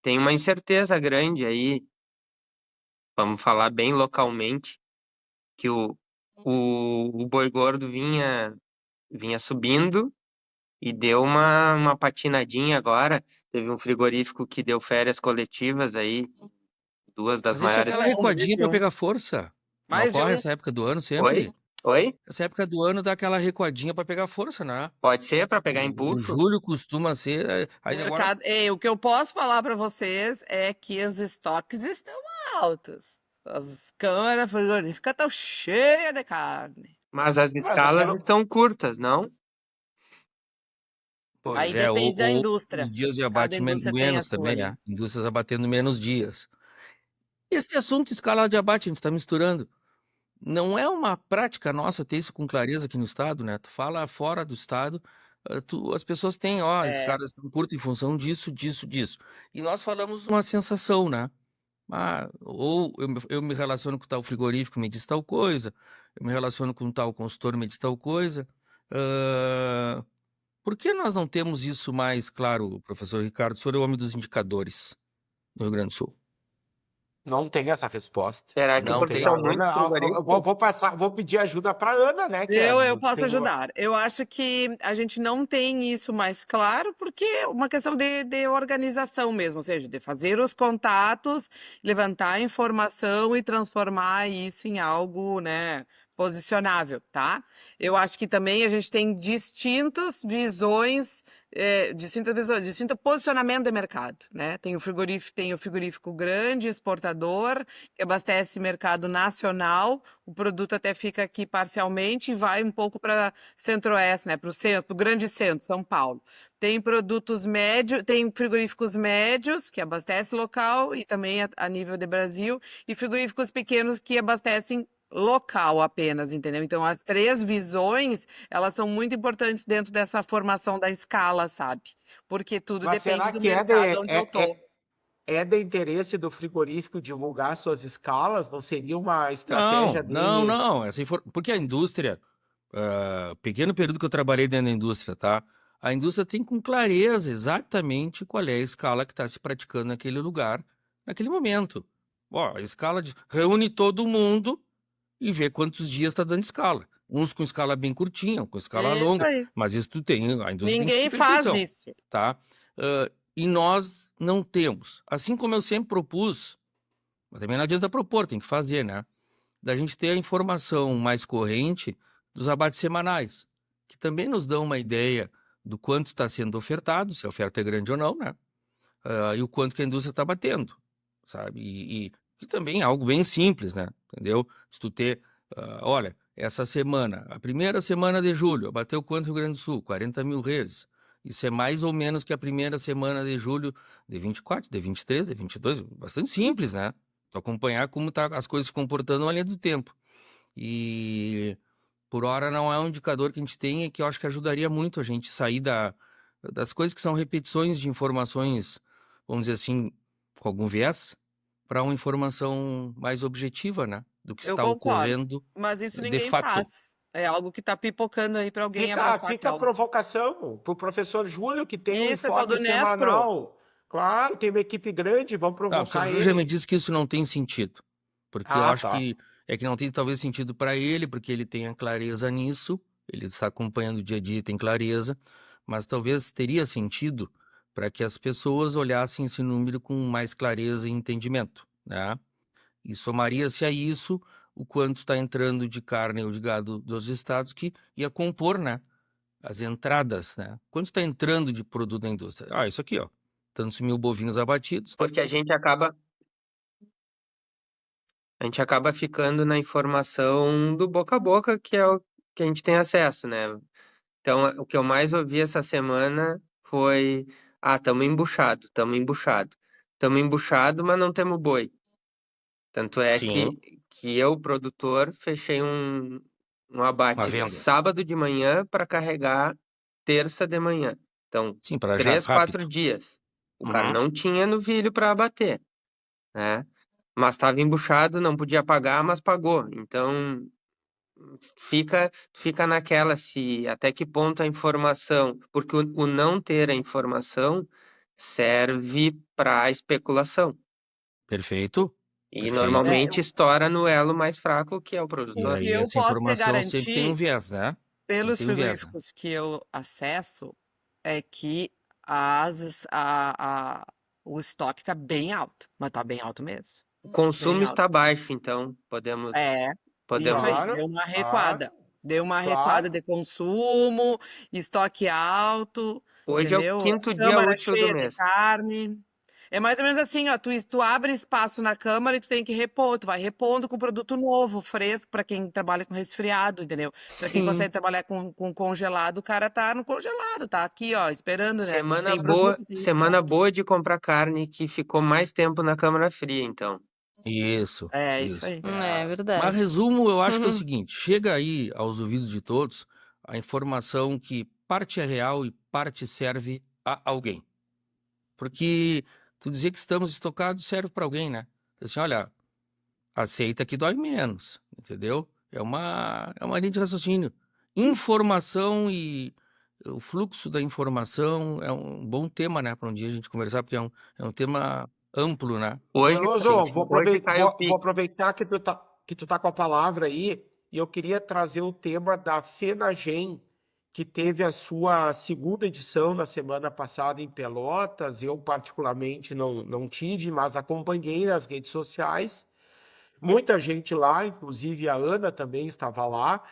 Tem uma incerteza grande aí, vamos falar bem localmente, que o boi gordo vinha subindo e deu uma patinadinha agora. Teve um frigorífico que deu férias coletivas aí, duas das Mas isso é maiores. aquela recuadinha para pegar força. Não Mais de ocorre um. essa época do ano Oi? sempre? Oi? Essa época do ano dá aquela recuadinha para pegar força, né? Pode ser para pegar O impulso? julho costuma ser. Aí agora. O que eu posso falar para vocês é que os estoques estão altos. As câmaras frigoríficas estão cheias de carne. Mas as Mas escalas aquela- estão curtas, não? Pois Aí é, depende da ou indústria. os dias de Cada abate indústria tem a menos sua também, ali. né? Indústrias abatendo menos dias. Esse assunto escala de abate, a gente está misturando. Não é uma prática nossa ter isso com clareza aqui no estado, né? Tu fala fora do estado, as pessoas têm, ó, esses É, caras estão curtos em função disso, disso, disso. E nós falamos uma sensação, né? Ou eu me relaciono com tal frigorífico, me diz tal coisa, eu me relaciono com tal consultor, me diz tal coisa. Ah, por que nós não temos isso mais claro, professor Ricardo? O senhor é o homem dos indicadores no Rio Grande do Sul. Não tem essa resposta. Será que Não porque tem. A são muitos Ana, eu frigoríficos? vou pedir ajuda para Ana, né? Que é eu posso tem uma- ajudar. Eu acho que a gente não tem isso mais claro, porque é uma questão de organização mesmo, ou seja, de fazer os contatos, levantar a informação e transformar isso em algo, né, posicionável, tá? Eu acho que também a gente tem distintas visões, distinto posicionamento de mercado, né? Tem o frigorífico grande, exportador, que abastece mercado nacional, o produto até fica aqui parcialmente e vai um pouco para centro-oeste, né, para o centro, pro grande centro, São Paulo. Tem produtos médios, tem frigoríficos médios que abastecem local e também a nível de Brasil, e frigoríficos pequenos que abastecem local apenas, entendeu? Então as três visões, elas são muito importantes dentro dessa formação da escala, sabe? Porque tudo Mas depende será do que mercado onde eu tô. é de interesse do frigorífico divulgar suas escalas? Não seria uma estratégia Não, deles? não. Porque a indústria, pequeno período que eu trabalhei dentro da indústria, tá? A indústria tem com clareza exatamente qual é a escala que está se praticando naquele lugar, naquele momento. Ó, a escala reúne todo mundo e vê quantos dias está dando escala. Uns com escala bem curtinha, com escala Isso longa, aí. mas isso a indústria tem que Ninguém ter faz atenção, isso. tá? E nós não temos. Assim como eu sempre propus, mas também não adianta propor, tem que fazer, né? Da gente ter a informação mais corrente dos abates semanais, que também nos dão uma ideia do quanto está sendo ofertado, se a oferta é grande ou não, né? E o quanto que a indústria está batendo, sabe? E também é algo bem simples, né? Entendeu? Se tu ter, olha, essa semana, a primeira semana de julho, abateu quanto no Rio Grande do Sul? 40 mil reses. Isso é mais ou menos que a primeira semana de julho de 24, de 23, de 22, bastante simples, né? Tu acompanhar como tá as coisas se comportando numa linha do tempo. E por hora não é um indicador que a gente tem e que eu acho que ajudaria muito a gente sair das coisas que são repetições de informações, vamos dizer assim, com algum viés, para uma informação mais objetiva, né? Do que Eu está concordo, ocorrendo mas isso de ninguém fato. faz. É algo que tá pipocando aí para alguém abraçar a Fica a causa. provocação para o professor Júlio, que tem um Isso, pessoal do informe Nespro. semanal. Claro, tem uma equipe grande, vamos O professor provocar Júlio já me ele. disse que isso não tem sentido, porque eu Ah, acho tá. que não tem talvez sentido para ele, porque ele tenha clareza nisso, ele está acompanhando o dia a dia e tem clareza, mas talvez teria sentido para que as pessoas olhassem esse número com mais clareza e entendimento, né? E somaria-se a isso o quanto está entrando de carne ou de gado dos estados que ia compor, né, as entradas, né? Quanto está entrando de produto da indústria? Ah, isso aqui, ó, tantos mil bovinos abatidos. Porque a gente acaba ficando na informação do boca a boca, que é o que a gente tem acesso, né? Então, o que eu mais ouvi essa semana foi: ah, estamos embuchados, mas não temos boi. Tanto é Sim, que eu, produtor, fechei um uma abate venda. sábado de manhã para carregar terça de manhã. Então, Sim, para já 3, 4 rápido. dias. O cara Uhum. não tinha novilho para abater, né? Mas estava embuchado, não podia pagar, mas pagou. Então, fica naquela se até que ponto a informação, porque o não ter a informação serve para especulação. Perfeito, E perfeito. normalmente estoura no elo mais fraco, que é o O E produtor. que aí eu essa posso te informação sempre tem um garantir, viés, né? Sempre pelos tem um viés, né? frigoríficos que eu acesso, é que o estoque tá bem alto, mas tá bem alto mesmo. O consumo Bem alto. está baixo, então podemos É, isso aí, Claro, deu uma claro, recuada. Deu uma recuada claro. de consumo, estoque alto, Hoje é o entendeu? quinto dia Câmara útil do cheia de mês. carne. É mais ou menos assim, ó, tu abre espaço na câmara e tu tem que repor, tu vai repondo com produto novo, fresco, para quem trabalha com resfriado, entendeu? Para quem Sim. consegue trabalhar com congelado, o cara tá no congelado, tá aqui, ó, esperando, né? Semana Tem boa, produto, tem semana estoque. boa de comprar carne que ficou mais tempo na câmara fria, então. Isso, É, isso isso. aí. É É, Mas verdade. resumo, eu acho que é o seguinte: chega aí aos ouvidos de todos a informação que parte é real e parte serve a alguém. Porque tu dizer que estamos estocados serve para alguém, né? Assim, olha, aceita que dói menos, entendeu? É uma linha de raciocínio. Informação e o fluxo da informação é um bom tema, né, para um dia a gente conversar, porque é um tema amplo, né? Hoje, Veloso, hoje caiu o vou pique. aproveitar que tu tá com a palavra aí, e eu queria trazer o tema da FenaGen, que teve a sua segunda edição na semana passada em Pelotas. Eu, particularmente, não tive, mas acompanhei nas redes sociais. Muita gente lá, inclusive a Ana também estava lá.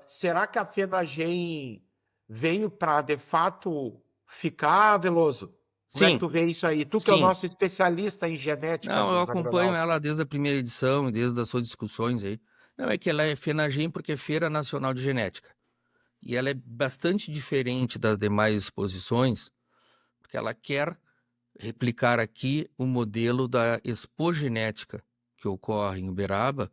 Será que a FenaGen veio para, de fato, ficar, Veloso? Como é que Sim, tu vê isso aí? Tu que é o sim. nosso especialista em genética Não, eu dos acompanho ela agronáuticos. desde a primeira edição, desde as suas discussões aí. Não, é que ela é FenaGen porque é Feira Nacional de Genética. E ela é bastante diferente das demais exposições, porque ela quer replicar aqui o modelo da expogenética que ocorre em Uberaba,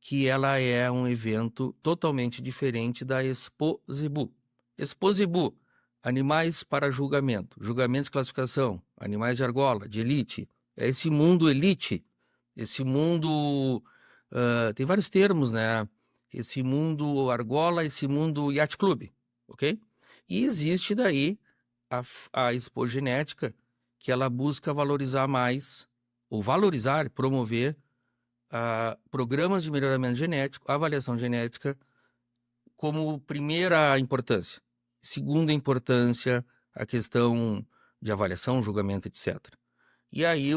que ela é um evento totalmente diferente da Expo Zebu. Expo Zebu, animais para julgamento, julgamento de classificação, animais de argola, de elite. É esse mundo elite, esse mundo, tem vários termos, né? Esse mundo argola, esse mundo yacht club, ok? E existe daí a expogenética, que ela busca valorizar mais, ou valorizar, promover programas de melhoramento genético, avaliação genética, como primeira importância. Segunda importância, a questão de avaliação, julgamento, etc. E aí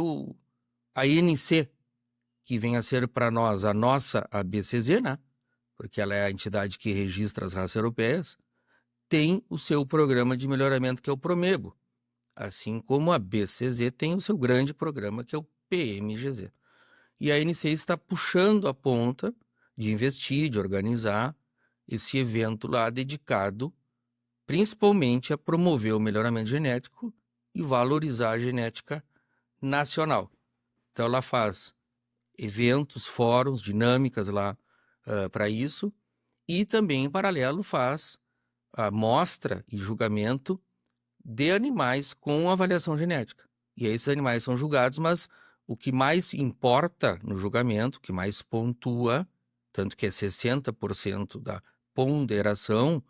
a INC, que vem a ser para nós a nossa ABCZ, né? Porque ela é a entidade que registra as raças europeias, tem o seu programa de melhoramento, que é o Promebo. Assim como a BCZ tem o seu grande programa, que é o PMGZ. E a NC está puxando a ponta de investir, de organizar esse evento lá dedicado principalmente a promover o melhoramento genético e valorizar a genética nacional. Então ela faz eventos, fóruns, dinâmicas lá para isso, e também em paralelo faz a mostra e julgamento de animais com avaliação genética. E aí esses animais são julgados, mas o que mais importa no julgamento, o que mais pontua, tanto que é 60% da ponderação,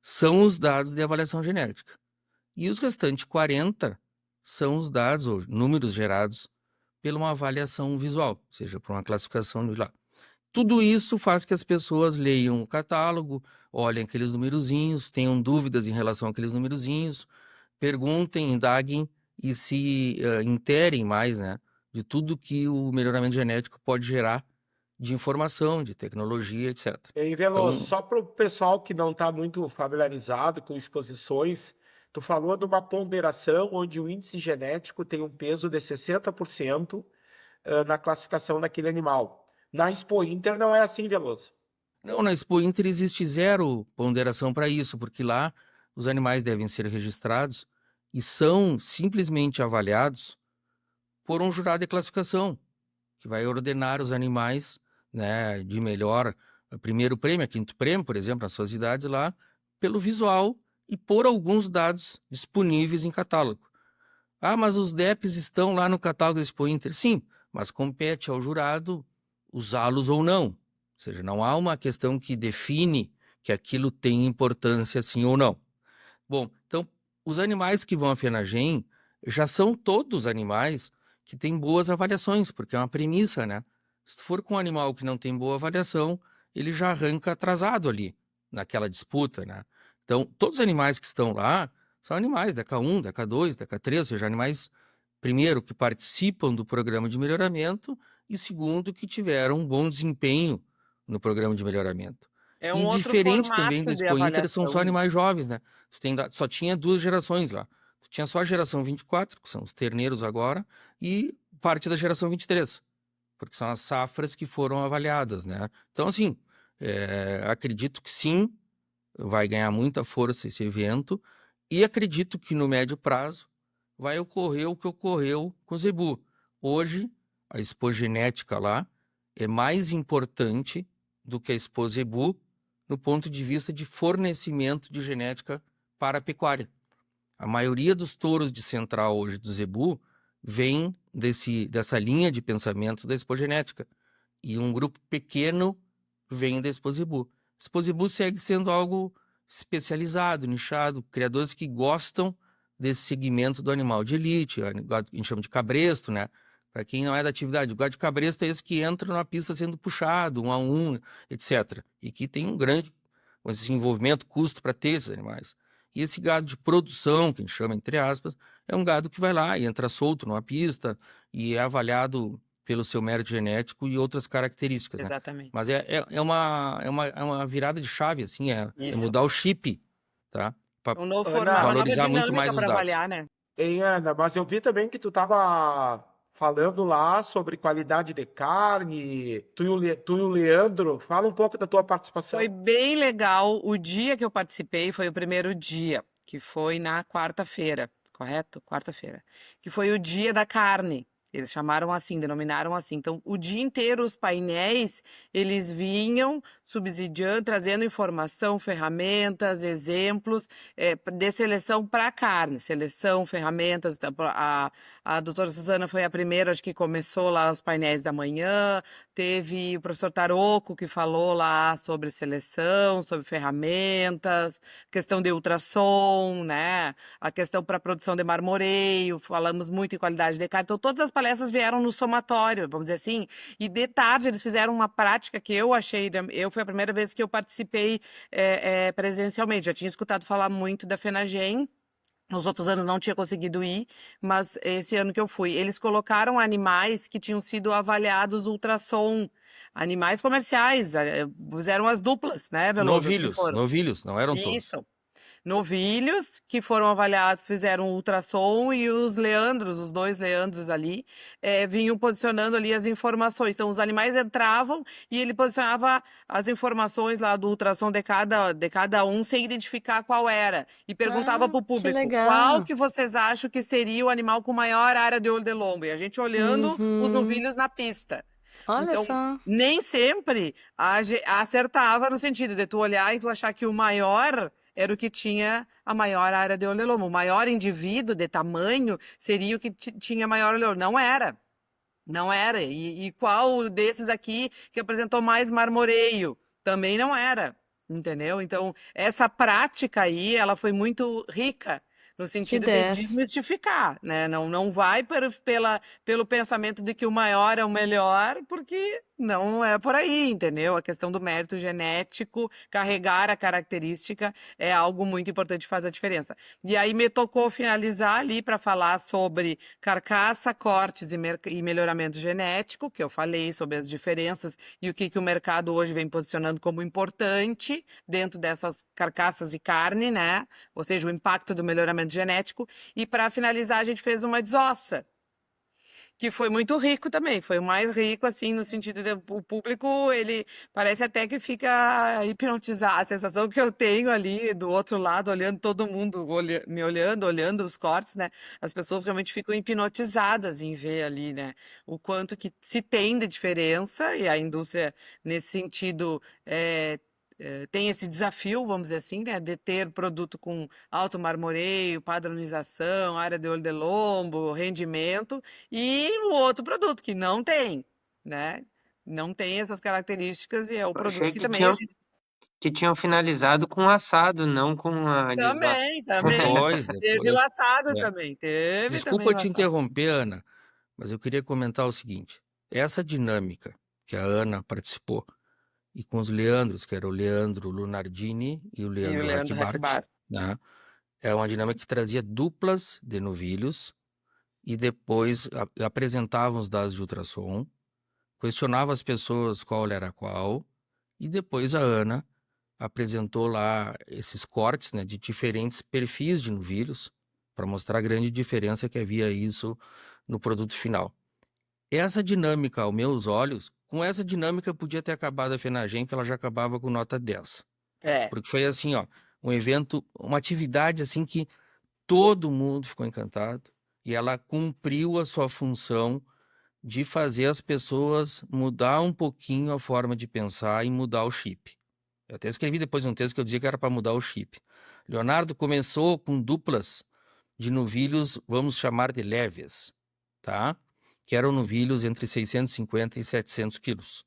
são os dados de avaliação genética. E os restantes 40% são os dados ou números gerados pela uma avaliação visual, ou seja, por uma classificação de lá. Tudo isso faz que as pessoas leiam o catálogo, olhem aqueles numerozinhos, tenham dúvidas em relação àqueles numerozinhos, perguntem, indaguem e se interem mais, né, de tudo que o melhoramento genético pode gerar de informação, de tecnologia, etc. Ei, Veloso, Então, só para o pessoal que não está muito familiarizado com exposições, tu falou de uma ponderação onde o índice genético tem um peso de 60% na classificação daquele animal. Na Expo Inter não é assim, Veloso. não, na Expo Inter existe zero ponderação para isso, porque lá os animais devem ser registrados e são simplesmente avaliados por um jurado de classificação, que vai ordenar os animais, né, de melhor, primeiro prêmio, quinto prêmio, por exemplo, nas suas idades lá, pelo visual e por alguns dados disponíveis em catálogo. Ah, mas os DEPs estão lá no catálogo da Expo Inter. Sim, mas compete ao jurado usá-los ou não. Ou seja, não há uma questão que define que aquilo tem importância sim ou não. Bom, então, os animais que vão à FENAGEM já são todos animais que têm boas avaliações, porque é uma premissa, né? Se tu for com um animal que não tem boa avaliação, ele já arranca atrasado ali, naquela disputa, né? Então, todos os animais que estão lá são animais DECA1, DECA2, DECA3, ou seja, animais, primeiro, que participam do programa de melhoramento e, segundo, que tiveram um bom desempenho no programa de melhoramento. É E um outro diferente também formato da de Expo Inter, são só avaliação. animais jovens, né? Só tinha 2 gerações lá. Tu tinha só a geração 24, que são os terneiros agora, e parte da geração 23, porque são as safras que foram avaliadas, né? Então, assim, acredito que sim, vai ganhar muita força esse evento, e acredito que no médio prazo vai ocorrer o que ocorreu com o zebu. Hoje, a expogenética lá é mais importante do que a Expo Zebu no ponto de vista de fornecimento de genética para a pecuária. A maioria dos touros de central hoje do zebu vem dessa linha de pensamento da expogenética. E um grupo pequeno vem da Expo Zebu. A Expo Zebu segue sendo algo especializado, nichado, criadores que gostam desse segmento do animal de elite, a gente chama de cabresto, né? Para quem não é da atividade, o gado de cabresto é esse que entra na pista sendo puxado, 1 a 1, etc. E que tem um grande desenvolvimento, custo para ter esses animais. E esse gado de produção, que a gente chama entre aspas, é um gado que vai lá e entra solto numa pista e é avaliado pelo seu mérito genético e outras características, né? Exatamente. Mas é uma virada de chave, assim, é Isso. mudar o chip, tá? Para Um novo Ana, formato, uma nova valorizar muito dinâmica mais os para dados. avaliar, né? Ei, Ana, mas eu vi também que tu estava falando lá sobre qualidade de carne. Tu e o Leandro, fala um pouco da tua participação. Foi bem legal. O dia que eu participei foi o primeiro dia, que foi na quarta-feira, correto? Quarta-feira. Que foi o dia da carne. Eles chamaram assim, denominaram assim. Então, o dia inteiro os painéis, eles vinham subsidiando, trazendo informação, ferramentas, exemplos de seleção para carne. Seleção, ferramentas. A doutora Suzana foi a primeira, acho que começou lá os painéis da manhã. Teve o professor Taroco, que falou lá sobre seleção, sobre ferramentas, questão de ultrassom, né? A questão para produção de marmoreio, falamos muito em qualidade de carne. Então, todas as palestras vieram no somatório, vamos dizer assim. E de tarde eles fizeram uma prática que eu achei, foi a primeira vez que eu participei presencialmente. Já tinha escutado falar muito da FENAGEM. Nos outros anos não tinha conseguido ir, mas esse ano que eu fui, eles colocaram animais que tinham sido avaliados ultrassom, animais comerciais, fizeram as duplas, né, Veloso? Assim foram. Novilhos, não eram todos. Isso. Novilhos que foram avaliados, fizeram ultrassom e os leandros, os 2 leandros ali, vinham posicionando ali as informações. Então, os animais entravam e ele posicionava as informações lá do ultrassom de cada um sem identificar qual era. E perguntava para o que público, legal. qual que vocês acham que seria o animal com maior área de olho de lombo? E a gente olhando os novilhos na pista. Olha Então, só. nem sempre acertava no sentido de tu olhar e tu achar que o maior era o que tinha a maior área de olho de lombo. O maior indivíduo de tamanho seria o que tinha maior olho de lombo. Não era. Não era. E qual desses aqui que apresentou mais marmoreio? Também não era. Entendeu? Então, essa prática aí, ela foi muito rica no sentido de 10. desmistificar, né? Não vai pelo pensamento de que o maior é o melhor, porque não é por aí, entendeu? A questão do mérito genético, carregar a característica é algo muito importante, faz a diferença. E aí me tocou finalizar ali para falar sobre carcaça, cortes e melhoramento genético, que eu falei sobre as diferenças e o que o mercado hoje vem posicionando como importante dentro dessas carcaças e carne, né? Ou seja, o impacto do melhoramento genético. E para finalizar, a gente fez uma desossa, que foi muito rico também, foi o mais rico, assim, no sentido de o público, ele parece até que fica hipnotizado. A sensação que eu tenho ali do outro lado, olhando todo mundo, me olhando, olhando os cortes, né? As pessoas realmente ficam hipnotizadas em ver ali, né? O quanto que se tem de diferença, e a indústria, nesse sentido, tem esse desafio, vamos dizer assim, né? De ter produto com alto marmoreio, padronização, área de olho de lombo, rendimento, e o outro produto que não tem, né? Não tem essas características e é o Eu produto achei que que também a gente tinham finalizado com assado, não com a desossa. também. Depois, Teve o depois. assado É. também, teve Desculpa também o te assado. interromper, Ana, mas eu queria comentar o seguinte: essa dinâmica que a Ana participou, e com os Leandros, que era o Leandro Lunardini e o E o Leandro Leandro Hackbart, Hackbart. né? É uma dinâmica que trazia duplas de novilhos e depois apresentava os dados de ultrassom, questionava as pessoas qual era qual, e depois a Ana apresentou lá esses cortes, né, de diferentes perfis de novilhos para mostrar a grande diferença que havia isso no produto final. Essa dinâmica, aos meus olhos, com essa dinâmica podia ter acabado a FENAGEM, que ela já acabava com nota 10. É, Porque foi assim, ó, um evento, uma atividade assim que todo mundo ficou encantado e ela cumpriu a sua função de fazer as pessoas mudar um pouquinho a forma de pensar e mudar o chip. Eu até escrevi depois um texto que eu dizia que era para mudar o chip. Leonardo começou com duplas de novilhos, vamos chamar de leves, tá? Que eram novilhos entre 650 e 700 quilos.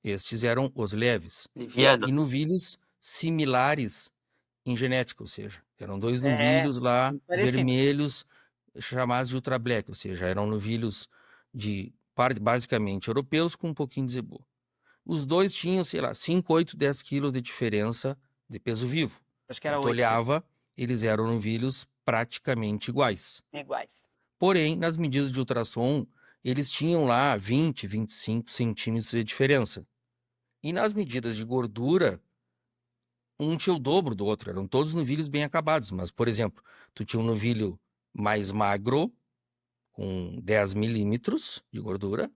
Estes eram os leves. Liviano. E novilhos similares em genética, ou seja, eram dois é, novilhos lá, parecido. vermelhos, chamados de ultra black, ou seja, eram novilhos basicamente europeus com um pouquinho de zebu. Os dois tinham, sei lá, 5, 8, 10 quilos de diferença de peso vivo. Acho que era Tu 8 quilos, olhava, eles eram novilhos praticamente iguais. iguais. Porém, nas medidas de ultrassom, eles tinham lá 20, 25 centímetros de diferença. E nas medidas de gordura, um tinha o dobro do outro. Eram todos novilhos bem acabados. Mas, por exemplo, tu tinha um novilho mais magro, com 10 milímetros de gordura,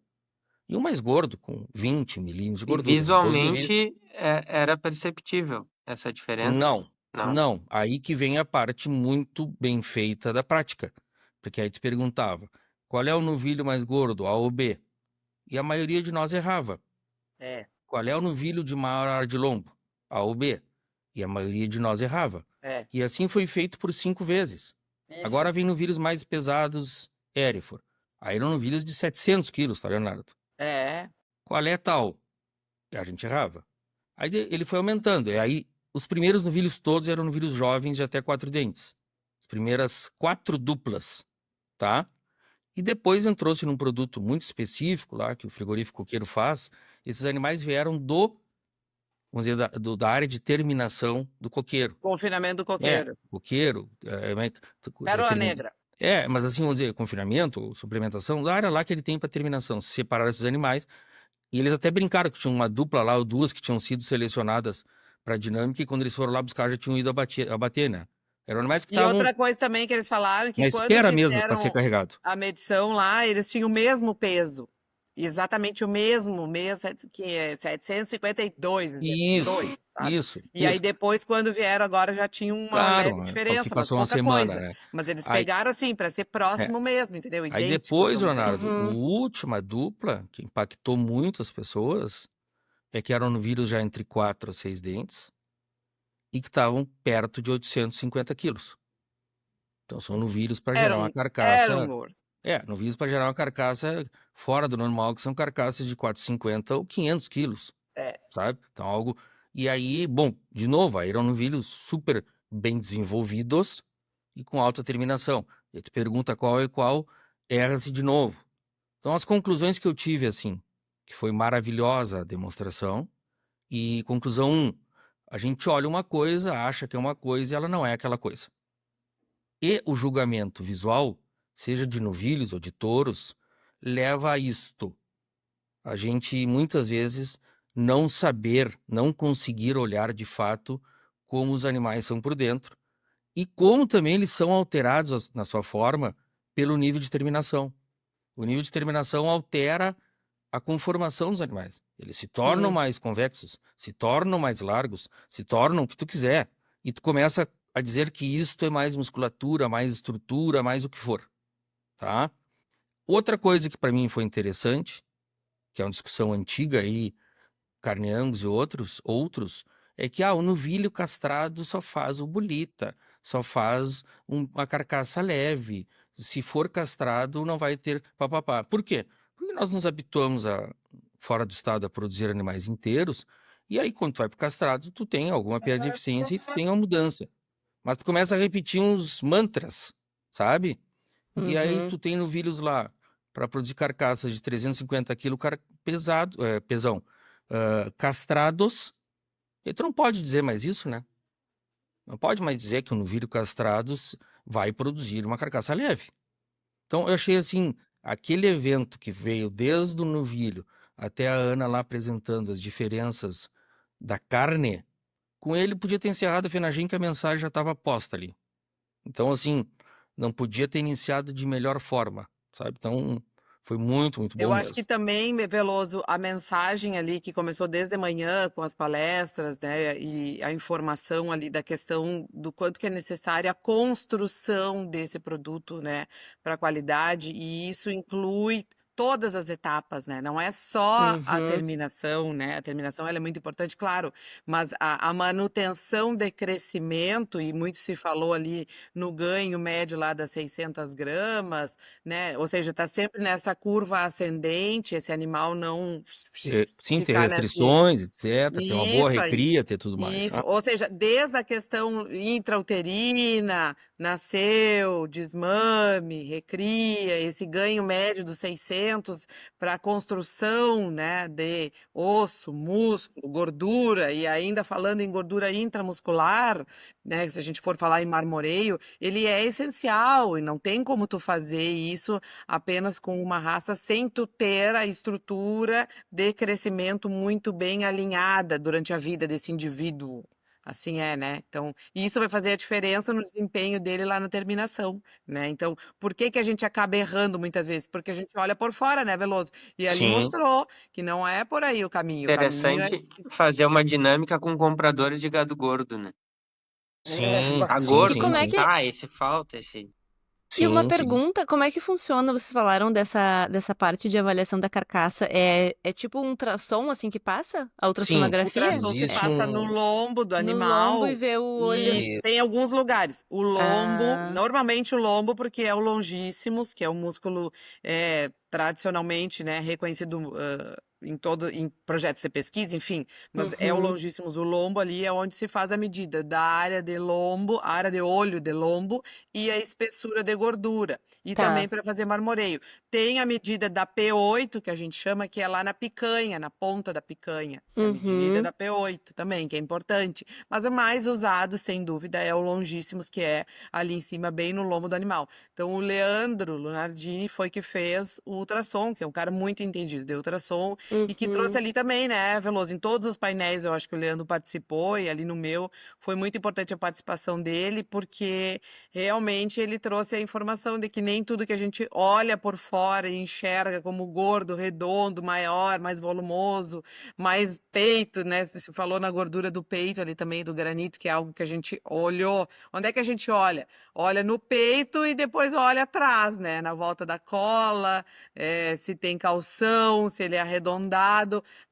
e um mais gordo, com 20 milímetros de E gordura. Eram todos novilhos. visualmente era perceptível essa diferença? Não, Não. não. Aí que vem a parte muito bem feita da prática. Porque aí tu perguntava, qual é o novilho mais gordo, A ou B? E a maioria de nós errava. É, Qual é o novilho de maior área de lombo, A ou B? E a maioria de nós errava. é. E assim foi feito por 5 vezes. Isso. Agora vem novilhos mais pesados, Erifor. Aí eram novilhos de 700 quilos, tá, Leonardo? É, Qual é tal? E a gente errava. Aí ele foi aumentando. E aí os primeiros novilhos todos eram novilhos jovens de até 4 dentes. As primeiras 4 duplas, tá? E depois entrou-se num produto muito específico lá, que o frigorífico coqueiro faz. Esses animais vieram vamos dizer, da área de terminação do coqueiro. confinamento do É, coqueiro. coqueiro, Pérola Negra. mas assim, vamos dizer, confinamento ou suplementação, da área lá que ele tem para terminação, separar esses animais. E eles até brincaram que tinha uma dupla lá, ou duas, que tinham sido selecionadas para dinâmica, e quando eles foram lá buscar, já tinham ido abater, né? Eram animais que E estavam outra coisa também que eles falaram, que na quando espera mesmo para ser fizeram carregado. a medição lá, eles tinham o mesmo peso. Exatamente o mesmo, que é 752, Isso, sabe? isso, E aí isso. depois, quando vieram agora, já tinha uma Claro, leve porque diferença, mas passou uma pouca semana, coisa. né? Mas eles Aí, pegaram assim, para ser é. próximo mesmo, entendeu? Aí Idênticos, depois, vamos dizer. Leonardo, a última dupla que impactou muito as pessoas é que eram novilhos já entre 4 a 6 dentes e que estavam perto de 850 quilos. Então são novilhos para gerar uma Era um carcaça. gordo. Novilhos para gerar uma carcaça fora do normal, que são carcaças de 450 ou 500 quilos, É. sabe? Então algo. E aí, bom, de novo, aí eram novilhos super bem desenvolvidos e com alta terminação. E tu pergunta qual é qual, erra-se de novo. Então as conclusões que eu tive, assim, que foi maravilhosa a demonstração. E conclusão 1, a gente olha uma coisa, acha que é uma coisa e ela não é aquela coisa. E o julgamento visual, seja de novilhos ou de touros, leva a isto. A gente muitas vezes não saber, não conseguir olhar de fato como os animais são por dentro e como também eles são alterados na sua forma pelo nível de terminação. O nível de terminação altera a conformação dos animais. Eles se tornam Sim. mais convexos, se tornam mais largos, se tornam o que tu quiser. E tu começa a dizer que isto é mais musculatura, mais estrutura, mais o que for, tá? Outra coisa que para mim foi interessante, que é uma discussão antiga aí, Carne Angus e outros, é que o novilho castrado só faz o bolita, só faz uma carcaça leve. Se for castrado, não vai ter papapá. Por quê? Porque nós nos habituamos fora do estado a produzir animais inteiros, e aí quando tu vai pro castrado, tu tem alguma perda de eficiência e tu tem uma mudança. Mas tu começa a repetir uns mantras, sabe? E aí Uhum. tu tem novilhos lá para produzir carcaças de 350 quilos pesão, castrados, e tu não pode dizer mais isso, né? Não pode mais dizer que um novilho castrado vai produzir uma carcaça leve. Então eu achei assim, aquele evento que veio desde o novilho até a Ana lá apresentando as diferenças da carne, com ele podia ter encerrado a Fenagem que a mensagem já estava posta ali. Então, assim, não podia ter iniciado de melhor forma, sabe? Então, foi muito, muito Eu bom acho que mesmo. também, Veloso, a mensagem ali que começou desde manhã com as palestras, né, e a informação ali da questão do quanto que é necessária a construção desse produto, né, para qualidade, e isso inclui todas as etapas, né? Não é só a Uhum. terminação, né? A terminação ela é muito importante, claro, mas a manutenção de crescimento, e muito se falou ali no ganho médio lá das 600 gramas, né? Ou seja, está sempre nessa curva ascendente, esse animal não Sim, ter ficar nesse. restrições, etc., ter uma boa Isso aí. recria, ter tudo mais, Isso, tá? ou seja, desde a questão intrauterina, nasceu, desmame, recria, esse ganho médio dos 600 para a construção, né, de osso, músculo, gordura, e ainda falando em gordura intramuscular, né, se a gente for falar em marmoreio, ele é essencial e não tem como tu fazer isso apenas com uma raça sem tu ter a estrutura de crescimento muito bem alinhada durante a vida desse indivíduo. Assim é, né? Então, isso vai fazer a diferença no desempenho dele lá na terminação, né? Então, por que que a gente acaba errando muitas vezes? Porque a gente olha por fora, né, Veloso? E ali Sim, mostrou que não é por aí o caminho. O caminho é. Interessante fazer uma dinâmica com compradores de gado gordo, né? sim, Tá sim, E gordo? sim, como é sim, que. Tá, esse falta, esse. E uma sim, sim. pergunta, como é que funciona? Vocês falaram dessa parte de avaliação da carcaça. É tipo um ultrassom assim que passa? A Sim, O ultrassonografia? ultrassom se existe passa no um... lombo do No lombo e animal. vê o olho. Isso, tem alguns lugares. O lombo, Ah. normalmente o lombo, porque é o longíssimos, que é o músculo tradicionalmente, né, reconhecido em projetos de pesquisa, enfim, mas é o Uhum. longíssimos, o lombo ali é onde se faz a medida da área de lombo, a área de olho de lombo e a espessura de gordura. E também Tá. para fazer marmoreio. Tem a medida da P8, que a gente chama, que é lá na picanha, na ponta da picanha. É a medida Uhum. da P8 também, que é importante. Mas o mais usado, sem dúvida, é o longíssimos, que é ali em cima, bem no lombo do animal. Então, o Leandro Lunardini foi que fez o ultrassom, que é um cara muito entendido de ultrassom, e que trouxe Uhum. ali também, né, Veloso? Em todos os painéis, eu acho que o Leandro participou, e ali no meu foi muito importante a participação dele, porque realmente ele trouxe a informação de que nem tudo que a gente olha por fora e enxerga como gordo, redondo, maior, mais volumoso, mais peito, né? Você falou na gordura do peito ali também, do granito, que é algo que a gente olhou. Onde é que a gente olha? Olha no peito e depois olha atrás, né? Na volta da cola, se tem calção, se ele é arredondado.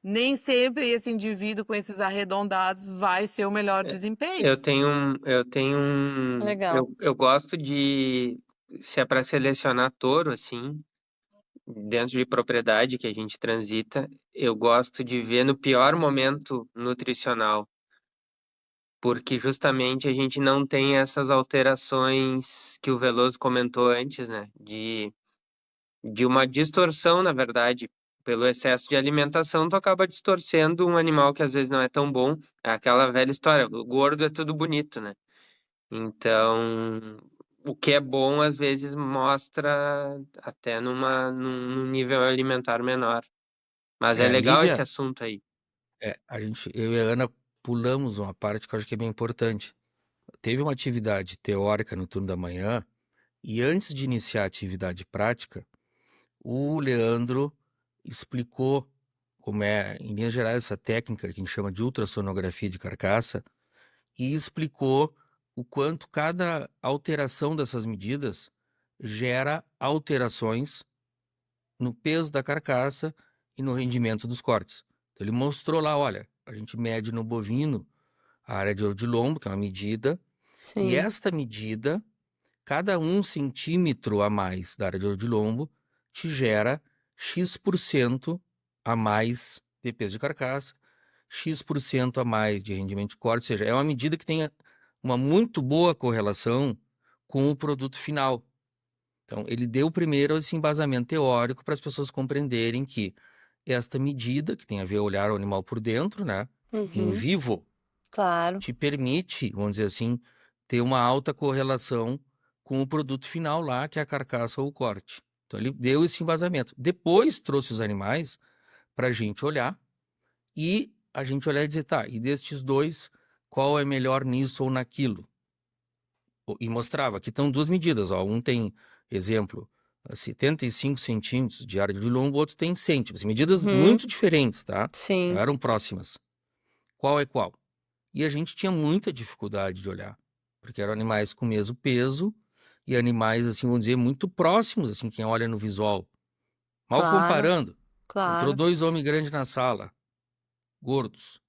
Nem sempre esse indivíduo com esses arredondados vai ser o melhor desempenho. Legal. Eu gosto de, se é para selecionar touro, assim, dentro de propriedade que a gente transita, eu gosto de ver no pior momento nutricional, porque justamente a gente não tem essas alterações que o Veloso comentou antes, né? De uma distorção, na verdade, pelo excesso de alimentação, tu acaba distorcendo um animal que às vezes não é tão bom. É aquela velha história, o gordo é tudo bonito, né? Então, o que é bom às vezes mostra até num nível alimentar menor. Mas é legal esse Lívia, assunto aí. eu e a Ana pulamos uma parte que eu acho que é bem importante. Teve uma atividade teórica no turno da manhã, e antes de iniciar a atividade prática, o Leandro explicou como é, em linhas gerais, essa técnica que a gente chama de ultrassonografia de carcaça, e explicou o quanto cada alteração dessas medidas gera alterações no peso da carcaça e no rendimento dos cortes. Então, ele mostrou lá, olha, a gente mede no bovino a área de lombo, que é uma medida, e Sim. esta medida, cada 1 centímetro a mais da área de lombo te gera X% a mais de peso de carcaça, X% a mais de rendimento de corte, ou seja, é uma medida que tem uma muito boa correlação com o produto final. Então, ele deu primeiro esse embasamento teórico para as pessoas compreenderem que esta medida, que tem a ver olhar o animal por dentro, né, em Uhum. vivo, Claro. te permite, vamos dizer assim, ter uma alta correlação com o produto final lá, que é a carcaça ou o corte. Então, ele deu esse embasamento. Depois trouxe os animais para a gente olhar e a gente olhar e dizer, tá, e destes dois, qual é melhor nisso ou naquilo? E mostrava que estão duas medidas, ó. Um tem, exemplo, 75 centímetros de área de lombo, o outro tem centímetros. Medidas Uhum. muito diferentes, tá? Sim. Eram próximas. Qual é qual? E a gente tinha muita dificuldade de olhar, porque eram animais com o mesmo peso e animais, assim, vamos dizer, muito próximos, assim, quem olha no visual. Mal Claro. comparando, entrou Claro. 2 homens grandes na sala, gordos.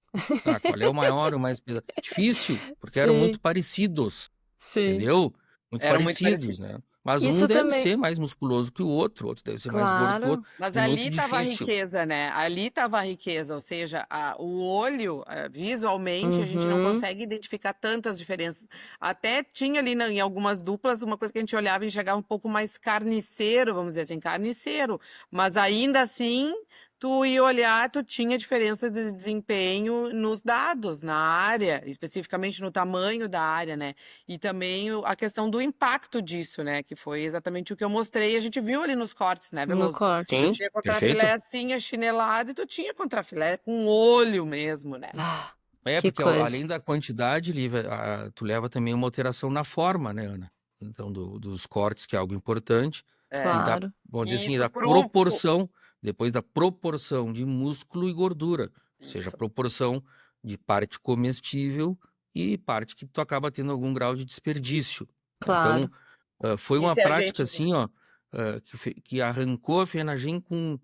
Tá, qual é o maior e o mais pesado? Difícil, porque eram muito Sim. parecidos, Sim. entendeu? Muito Eram muito parecidos, parecidos. né? Mas um Isso deve também. ser mais musculoso que o outro deve ser mais gordo que o Claro. outro. Mas Muito ali estava a difícil. riqueza, né? Ali estava a riqueza, ou seja, o olho, visualmente, a gente não Uhum. consegue identificar tantas diferenças. Até tinha ali em algumas duplas uma coisa que a gente olhava e enxergava um pouco mais carniceiro, vamos dizer assim, carniceiro. Mas ainda assim, tu ia olhar, tu tinha diferença de desempenho nos dados, na área, especificamente no tamanho da área, né? E também a questão do impacto disso, né? Que foi exatamente o que eu mostrei e a gente viu ali nos cortes, né, No Veloso? Tu corte. Sim, tinha contrafilé perfeito. assim, achinelado, e tu tinha contrafilé com olho mesmo, né? Ah, É, que porque coisa. além da quantidade, Lívia, tu leva também uma alteração na forma, né, Ana? Então, dos cortes, que é algo importante, É. e da, Claro. vamos dizer E assim, isso da proporção, depois da proporção de músculo e gordura, ou seja, a Isso. proporção de parte comestível e parte que tu acaba tendo algum grau de desperdício. Então, Claro. foi E uma se a prática gente assim, ó, que arrancou a FENAGEM com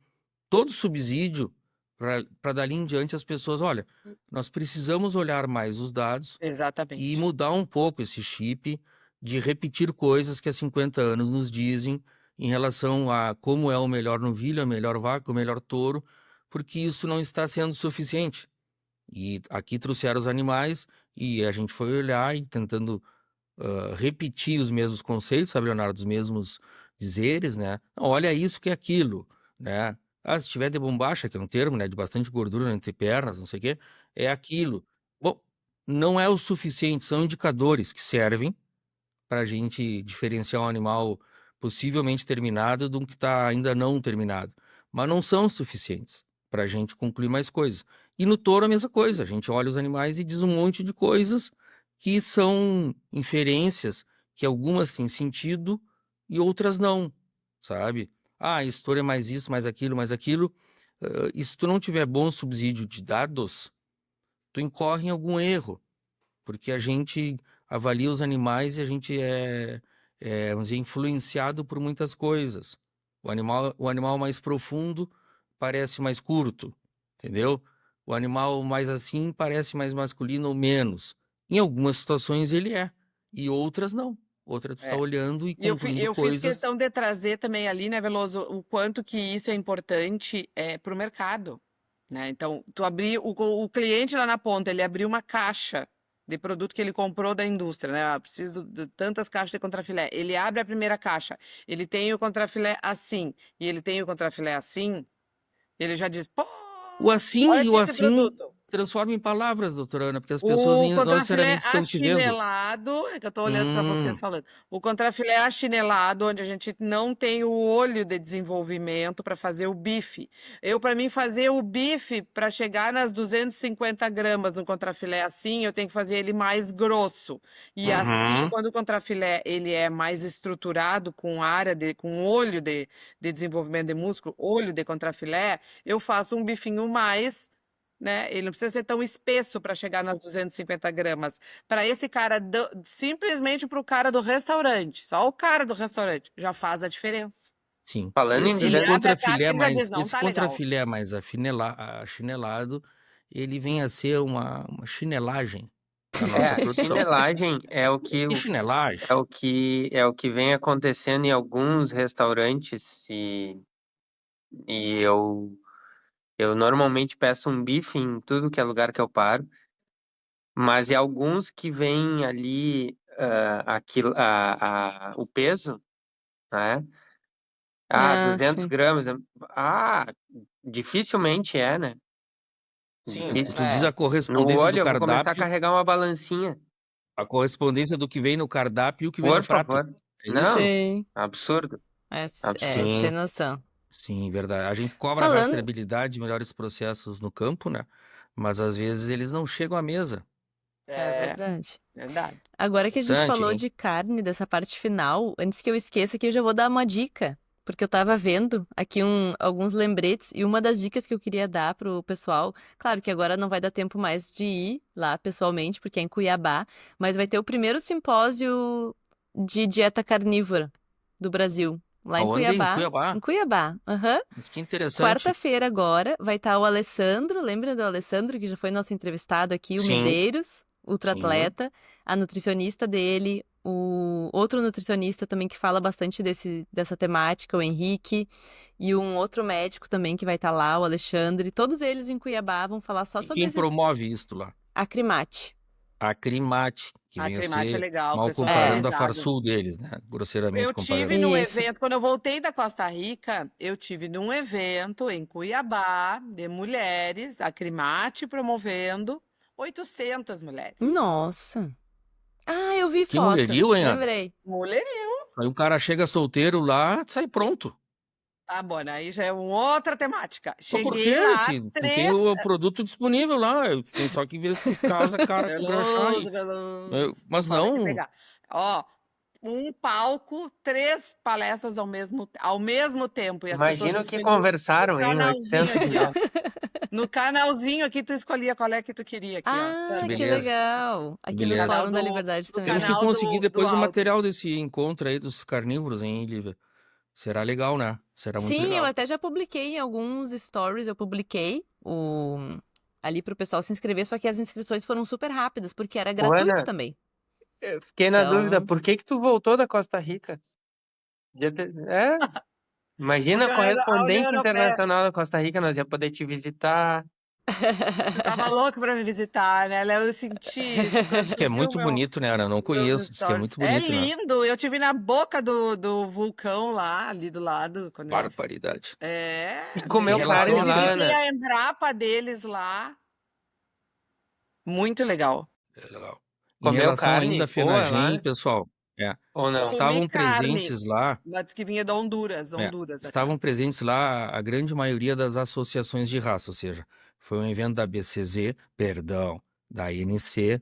todo o subsídio para dali em diante as pessoas, olha, nós precisamos olhar mais os dados e Exatamente. mudar um pouco esse chip de repetir coisas que há 50 anos nos dizem em relação a como é o melhor novilho, a melhor vaca, o melhor touro, porque isso não está sendo suficiente. E aqui trouxeram os animais e a gente foi olhar e tentando repetir os mesmos conceitos, sabe, Leonardo, os mesmos dizeres, né? Não, olha isso que é aquilo, né? Ah, se tiver de bombacha, que é um termo, né, de bastante gordura entre pernas, não sei o quê, é aquilo. Bom, não é o suficiente, são indicadores que servem para a gente diferenciar um animal possivelmente terminado de um que está ainda não terminado, mas não são suficientes para a gente concluir mais coisas. E no touro a mesma coisa, a gente olha os animais e diz um monte de coisas que são inferências, que algumas têm sentido e outras não, sabe? Ah, esse touro é mais isso, mais aquilo, mais aquilo. E se tu não tiver bom subsídio de dados, tu incorre em algum erro, porque a gente avalia os animais e a gente vamos dizer, influenciado por muitas coisas. O animal mais profundo parece mais curto, entendeu? O animal mais assim parece mais masculino ou menos. Em algumas situações ele é, e outras não. Outra tu está É. olhando e E eu, concluindo eu fiz coisas. questão de trazer também ali, né, Veloso, o quanto que isso é importante para o mercado, né? Então, tu abrir o cliente lá na ponta, ele abriu uma caixa de produto que ele comprou da indústria, né? Ah, preciso de tantas caixas de contrafilé. Ele abre a primeira caixa, ele tem o contrafilé assim e ele tem o contrafilé assim. Ele já diz, pô, O assim olha e aqui o esse assim produto. transforma em palavras, doutora Ana, porque as pessoas O nem não contrafilé necessariamente estão te vendo. achinelado, é que eu tô olhando para vocês Hum, falando. O contrafilé achinelado, onde a gente não tem o olho de desenvolvimento para fazer o bife. Para mim, fazer o bife, para chegar nas 250 gramas no contrafilé assim, eu tenho que fazer ele mais grosso. E assim, uhum. quando o contrafilé ele é mais estruturado, com olho de desenvolvimento de músculo, olho de contrafilé, eu faço um bifinho mais, né? Ele não precisa ser tão espesso para chegar nas 250 gramas. Para esse cara, simplesmente para o cara do restaurante, só o cara do restaurante já faz a diferença. Sim. Falando em Ele abre a caixa e ele já diz, não, Esse tá legal. contrafilé mais achinelado, ele vem a ser uma chinelagem da nossa a produção. chinelagem Que chinelagem? é o que vem acontecendo em alguns restaurantes e eu normalmente peço um bife em tudo que é lugar que eu paro, mas em alguns que vem ali o peso, né? Ah, Ah, 200 sim. gramas. Ah, dificilmente é, né? Sim, Difícil. tu diz a No correspondência do olho eu vou começar a cardápio, carregar uma balancinha. a correspondência do que vem no cardápio e o que vem no Por prato. favor. É Não, isso? Sim. absurdo. É, Absurdo. sem Sim, noção. sim, verdade. A gente cobra Falando, rastreabilidade e melhores processos no campo, né? Mas às vezes eles não chegam à mesa. é É, verdade. verdade. Agora que a gente Interessante, falou hein? de carne, dessa parte final, antes que eu esqueça aqui, eu já vou dar uma dica, porque eu tava vendo aqui alguns lembretes, e uma das dicas que eu queria dar pro pessoal, claro que agora não vai dar tempo mais de ir lá pessoalmente, porque é em Cuiabá, mas vai ter o primeiro simpósio de dieta carnívora do Brasil, lá em Aonde? Em Cuiabá. Cuiabá? Em Cuiabá, aham. Mas que interessante. Quarta-feira agora vai estar o Alessandro, lembra do Alessandro, que já foi nosso entrevistado aqui, o Sim, Medeiros, sim. ultra-atleta, a nutricionista dele, o outro nutricionista também que fala bastante dessa temática, o Henrique, e um outro médico também que vai estar lá, o Alexandre. Todos eles em Cuiabá vão falar só E sobre quem promove isto lá? acrimate. A Crimate, que A vem a cremate é ser, legal, o mal pessoal comparando, a organizado. Farsul deles, né? Grosseiramente Eu comparando. tive num Isso. evento, quando eu voltei da Costa Rica, eu tive num evento em Cuiabá, de mulheres, a Crimate promovendo 800 mulheres. Nossa. Ah, eu vi Que foto. mulherio, hein, Ana? Lembrei. Mulherio. Aí o cara chega solteiro lá, sai pronto. Ah, bom, aí já é uma outra temática. Mas por Cheguei quê? lá, Se tu tem 3... o produto disponível lá, tem só que ver se tu casa, cara, com graxá. Veloso. Mas Só tem que não, pegar. Ó, um palco, 3 palestras ao mesmo tempo. E as pessoas Imagina o que escolhiam no conversaram, hein? canalzinho 800 aqui, ó. mulheres. No canalzinho aqui, tu escolhia qual é que tu queria aqui, ó. Ah, que que beleza. legal. Que Aqui no beleza. Fórum da Canal Liberdade do também. Temos que canal conseguir do depois o Alto. material desse encontro aí dos carnívoros, hein, Lívia? Será legal, né? Será muito Sim, eu legal. até já publiquei em alguns stories, eu publiquei ali pro pessoal se inscrever, só que as inscrições foram super rápidas, porque era Ô, gratuito Ana, também. eu fiquei na dúvida, Então, por que que tu voltou da Costa Rica? Imagina a Porque a União correspondente Europeia, internacional da Costa Rica, nós ia poder te visitar. tu tava louco pra me visitar, né? Léo, eu senti isso. Quando Diz que tu é viu muito bonito, né, Ana? Não meus conheço, diz que é stories. muito É bonito, né? lindo. Eu tive na boca do vulcão lá, ali do lado. Barbaridade. E Bem Em comeu legal. relação carne Eu a... lá, visitei Ana. a Embrapa deles lá. Muito legal. É legal. Em Comeu relação carne ainda à boa FENAGEM, lá? pessoal, Ou não? Comi estavam carne, presentes lá, mas que vinha de Honduras, é, Honduras a carne. estavam presentes lá a grande maioria das associações de raça, ou seja, foi um evento da BCZ, perdão, da INC,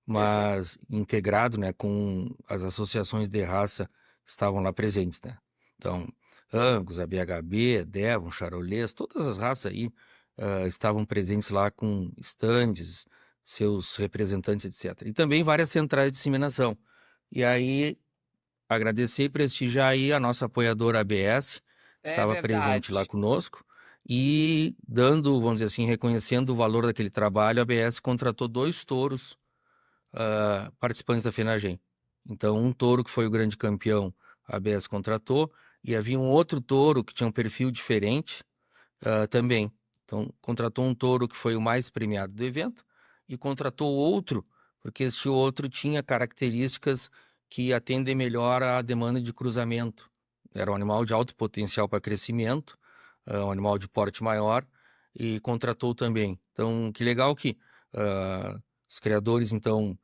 mas integrado, né, com as associações de raça que estavam lá presentes, né? Então, Angus, a BHB, Devon, Charolês, todas as raças aí estavam presentes lá com estandes, seus representantes, etc. E também várias centrais de disseminação. E aí, agradecer e prestigiar aí a nossa apoiadora ABS, que É estava presente lá verdade. conosco, e dando, vamos dizer assim, reconhecendo o valor daquele trabalho, a ABS contratou 2 touros participantes da FENAGEM. Então, um touro que foi o grande campeão, a ABS contratou, e havia um outro touro que tinha um perfil diferente também. Então, contratou um touro que foi o mais premiado do evento e contratou outro, porque este outro tinha características que atendem melhor à demanda de cruzamento. Era um animal de alto potencial para crescimento, um animal de porte maior, e contratou também. Então, que legal que os criadores, então,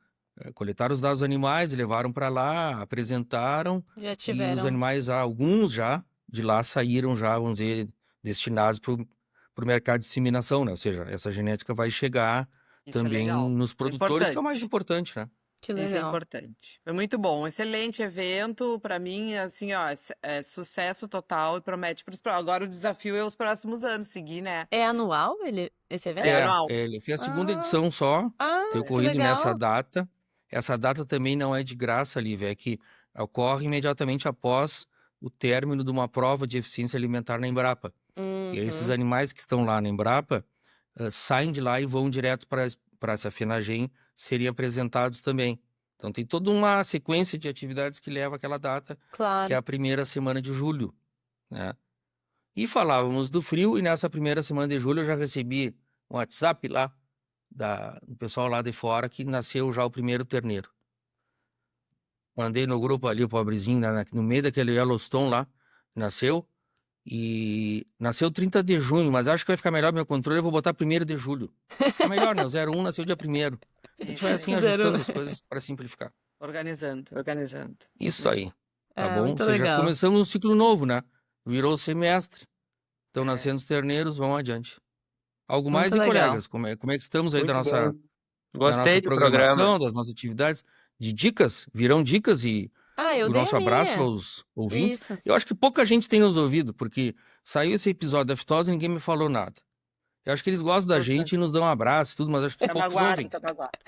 coletaram os dados dos animais, levaram para lá, apresentaram, Já e os tiveram. animais, alguns já, de lá saíram já, vamos dizer, destinados para o mercado de disseminação, né? Ou seja, essa genética vai chegar Isso é também legal. nos Isso é produtores, que é o mais importante. importante, né? Que Isso é legal. importante. Foi muito bom. Excelente evento. Para mim, assim, ó, é sucesso total e promete para os Agora o desafio é os próximos anos seguir, né? É anual esse evento? É anual. Ele fez a segunda Ah, edição só, tem que ocorrido nessa legal. data. Essa data também não é de graça, Lívia, é que ocorre imediatamente após o término de uma prova de eficiência alimentar na Embrapa. E aí esses Uhum. animais que estão lá na Embrapa saem de lá e vão direto para essa FENAGEM serem apresentados também. Então tem toda uma sequência de atividades que leva àquela data, que é Claro. a primeira semana de julho, né? E falávamos do frio, e nessa primeira semana de julho eu já recebi um WhatsApp lá do pessoal lá de fora que nasceu já o primeiro terneiro. Mandei no grupo ali, o pobrezinho, no meio daquele Yellowstone lá, nasceu. E nasceu 30 de junho, mas acho que vai ficar melhor meu controle, eu vou botar 1º de julho. Fica melhor, né? O 01 nasceu dia 1º. A gente Isso vai aí. assim Zero. ajustando as coisas para simplificar. Organizando. Isso aí, tá bom? Muito Ou seja, legal. começamos um ciclo novo, né? Virou o semestre. Estão É. nascendo os terneiros, vão adiante. Algo Muito mais, e legal. colegas? Como é que estamos aí da Muito nossa, bem. Gostei do programação, programa. das nossas atividades, de dicas? Virão dicas e Eu o dei nosso a abraço minha. aos ouvintes. Isso. Eu acho que pouca gente tem nos ouvido, porque saiu esse episódio da fitose e ninguém me falou nada. Eu acho que eles gostam da gente e nos dão um abraço e tudo, mas acho que Tá poucos magoado, ouvem. tá magoado.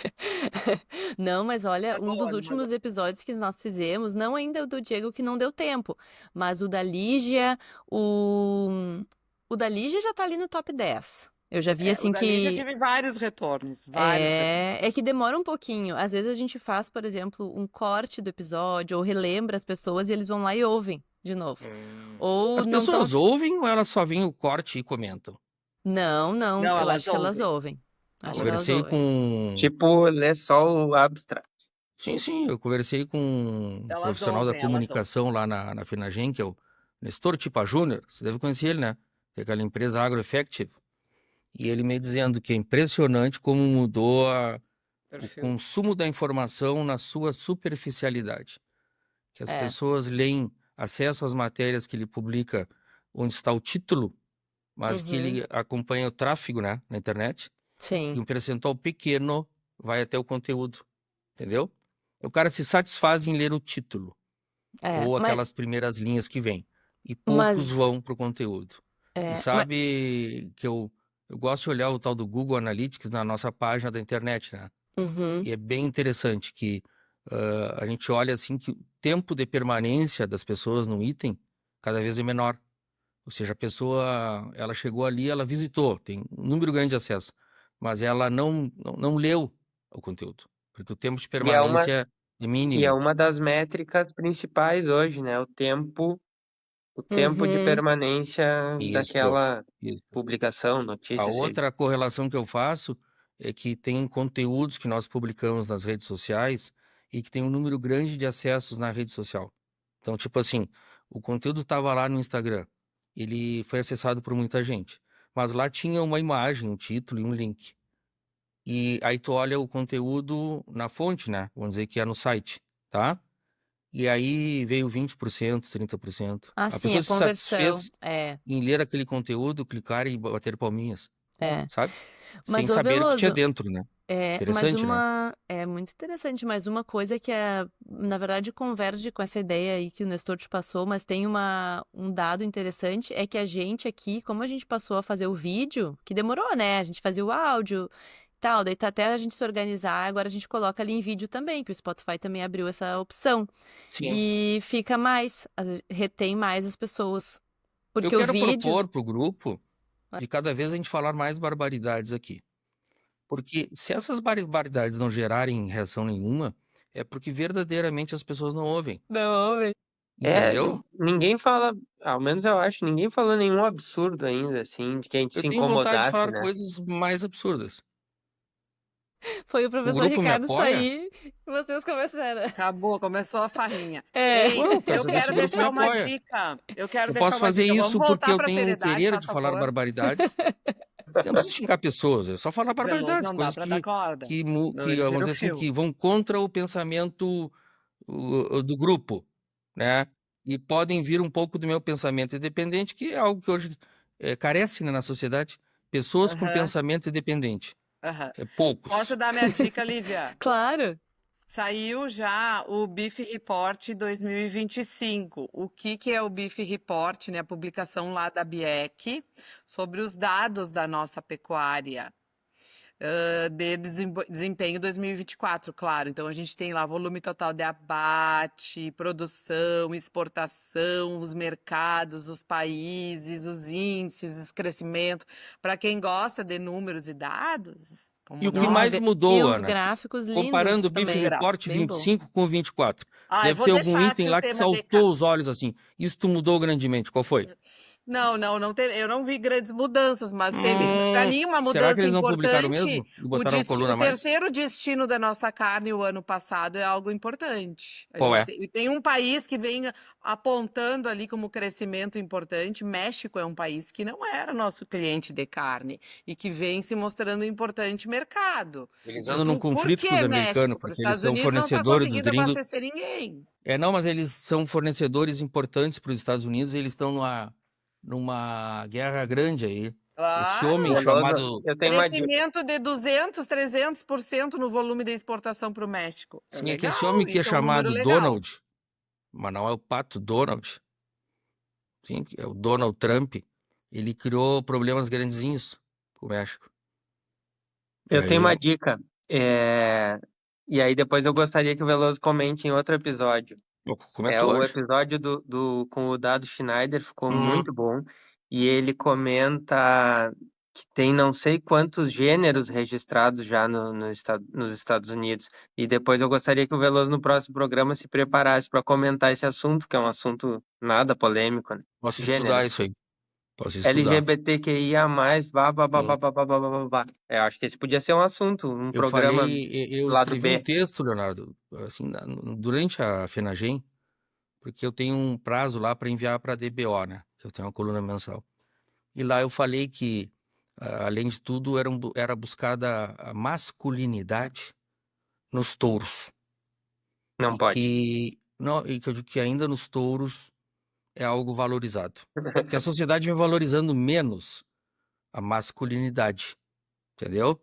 Não, mas olha, um dos Magoado, últimos magoado. episódios que nós fizemos, não ainda o do Diego que não deu tempo, mas o da Lígia, o da Lígia já tá ali no top 10. Eu já vi O assim dali já que tive vários retornos. Vários retornos. é que demora um pouquinho. Às vezes a gente faz, por exemplo, um corte do episódio ou relembra as pessoas e eles vão lá e ouvem de novo. Ou As não tão... pessoas ouvem ou elas só veem o corte e comentam? Não, Não, eu elas acho que elas ouvem. ouvem. Acho que elas Conversei ouvem. com... Tipo, ler só o abstract. Sim, eu conversei com um Elas profissional da ouvem, elas comunicação lá na FENAGEM, que é o Nestor Tipa Júnior, você deve conhecer ele, né? Tem aquela empresa AgroEffective. E ele me dizendo que é impressionante como mudou o Perfil. consumo da informação na sua superficialidade. Que as É. pessoas leem, acessam as matérias que ele publica onde está o título, mas que Uhum. ele acompanha o tráfego, né, na internet, e Sim. um percentual pequeno vai até o conteúdo, entendeu? O cara se satisfaz em ler o título, ou Mas, aquelas primeiras linhas que vêm, e poucos mas, vão para o conteúdo. E mas sabe que eu gosto de olhar o tal do Google Analytics na nossa página da internet, né? uhum. E é bem interessante que a gente olha assim que o tempo de permanência das pessoas no item cada vez é menor. Ou seja, a pessoa, ela chegou ali, ela visitou, tem um número grande de acesso, mas ela não leu o conteúdo, porque o tempo de E é uma, permanência é e é mínimo. uma das métricas principais hoje, né? O tempo de Uhum. permanência Isso, daquela isso. publicação, A notícia, seja. outra correlação que eu faço é que tem conteúdos que nós publicamos nas redes sociais e que tem um número grande de acessos na rede social. Então, tipo assim, o conteúdo estava lá no Instagram, ele foi acessado por muita gente, mas lá tinha uma imagem, um título e um link. E aí tu olha o conteúdo na fonte, né? Vamos dizer que é no site, tá? E aí veio 20%, 30%. Ah, A sim, pessoa a se conversão. satisfez É. em ler aquele conteúdo, clicar e bater palminhas, sabe? Mas, Sem ô saber o que tinha Veloso, dentro, né? mas Interessante, né? é muito interessante, mas uma coisa que na verdade converge com essa ideia aí que o Nestor te passou, mas tem um dado interessante, é que a gente aqui, como a gente passou a fazer o vídeo, que demorou, né? A gente fazia o áudio e tal, daí tá até a gente se organizar, agora a gente coloca ali em vídeo também, que o Spotify também abriu essa opção. Sim. E fica mais, retém mais as pessoas. Eu Porque o quero vídeo. propor pro grupo de cada vez a gente falar mais barbaridades aqui. Porque se essas barbaridades não gerarem reação nenhuma, é porque verdadeiramente as pessoas não ouvem. Não, velho. Entendeu? Ninguém fala, ao menos eu acho, ninguém falou nenhum absurdo ainda, assim, de que a gente Eu se tenho vontade de incomodasse, falar né? coisas mais absurdas. Foi o O professor grupo me Ricardo apoia? sair e vocês começaram. Acabou, começou a farrinha. É. Ei, Ué, eu esse quero grupo me deixar uma apoia. dica. Eu quero Eu deixar posso uma fazer dica. Vamos isso porque voltar eu para a tenho um seriedade, querer faz de falar favor. barbaridades. Não precisa xingar pessoas, é só falar Veloso barbaridades, não dá coisas para dar corda. que, Ele vamos vira o dizer assim, fio. que vão contra o pensamento do grupo, né? E podem vir um pouco do meu pensamento independente, que é algo que hoje carece, né, na sociedade. Pessoas com Aham, pensamento independente. aham. Poucos. Posso dar minha dica, Lívia? Claro. Saiu já o Beef Report 2025. O que é o Beef Report, né? A publicação lá da BIEC sobre os dados da nossa pecuária de desempenho 2024, claro. Então a gente tem lá volume total de abate, produção, exportação, os mercados, os países, os índices, crescimento. Para quem gosta de números e dados, E o que Nossa, mais e mudou, os Ana? gráficos Comparando lindos o Beef também. Report Bem bom. 25 com o 24. eu Deve vou ter algum deixar item aqui o lá que tema de saltou os olhos assim. Isto mudou grandemente. Qual foi? Não teve, eu não vi grandes mudanças, mas teve, para mim, uma Será que mudança eles não publicaram importante. mesmo? E botaram uma coluna O a mais? terceiro destino da nossa carne o ano passado é algo importante. Qual é? Tem um país que vem apontando ali como crescimento importante. México é um país que não era nosso cliente de carne e que vem se mostrando um importante mercado. Eles andam num Por conflito com que os americanos, México? Para os porque eles Estados são Unidos não está fornecedores dos conseguindo gringos. abastecer ninguém. Não, mas eles são fornecedores importantes para os Estados Unidos e eles estão numa guerra grande aí. Este homem Claro. chamado. Eu tenho uma dica. Crescimento de 200, 300% no volume de exportação para o México. É Sim, é que legal, esse homem que é isso é um número chamado legal. Donald, mas não é o Pato Donald, sim, que é o Donald Trump, ele criou problemas grandezinhos pro México. E Eu tenho uma aí, dica. E aí depois eu gostaria que o Veloso comente em outro episódio. comentou O hoje. episódio com o Dado Schneider ficou Uhum. muito bom. E ele comenta que tem não sei quantos gêneros registrados já nos Estados Unidos. E depois eu gostaria que o Veloso no próximo programa se preparasse para comentar esse assunto, que é um assunto nada polêmico, né? Posso estudar Gêneros. isso aí. Posso estudar. LGBTQIA+, blá, blá, blá, Sim. blá, blá, blá, blá, blá, blá. Eu acho que esse podia ser um assunto, um Eu programa eu lado escrevi um B. texto, Leonardo, assim, durante a FENAGEM, porque eu tenho um prazo lá para enviar para a DBO, né? Que eu tenho uma coluna mensal. E lá eu falei que, além de tudo, era buscada a masculinidade nos touros. Não pode. E que eu digo que ainda nos touros é algo valorizado. Porque a sociedade vem valorizando menos a masculinidade, entendeu?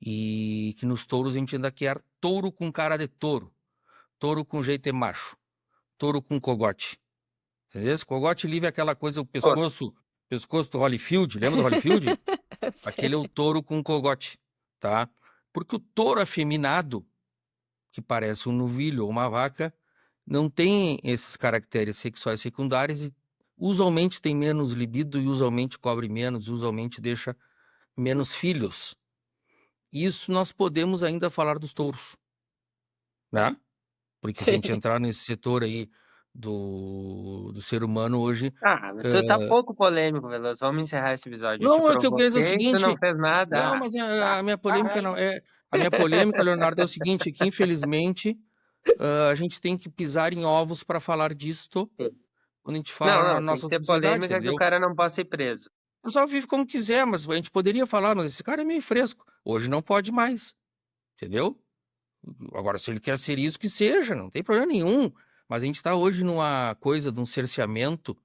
E que nos touros a gente ainda quer touro com cara de touro, touro com jeito de macho, touro com cogote. Entendeu? Esse cogote livre é aquela coisa, o pescoço do Holyfield, lembra do Holyfield? Aquele é o touro com cogote, tá? Porque o touro afeminado, que parece um novilho ou uma vaca, não tem esses caracteres sexuais secundários e usualmente tem menos libido e usualmente cobre menos, usualmente deixa menos filhos. Isso nós podemos ainda falar dos touros, né? Porque se a gente entrar nesse setor aí do ser humano hoje... Tu tá pouco polêmico, Veloso. Vamos encerrar esse episódio. Eu te Não, é que eu queria dizer o provoquei, tu não seguinte... fez nada. Não, mas a minha polêmica não é... A minha polêmica, Leonardo, é o seguinte, que infelizmente a gente tem que pisar em ovos para falar disto quando a gente fala na Não, tem nossa que ter sociedade, polêmica que o entendeu? cara não possa ir preso. O pessoal vive como quiser, mas a gente poderia falar, mas esse cara é meio fresco. Hoje não pode mais, entendeu? Agora, se ele quer ser isso, que seja, não tem problema nenhum. Mas a gente está hoje numa coisa de um cerceamento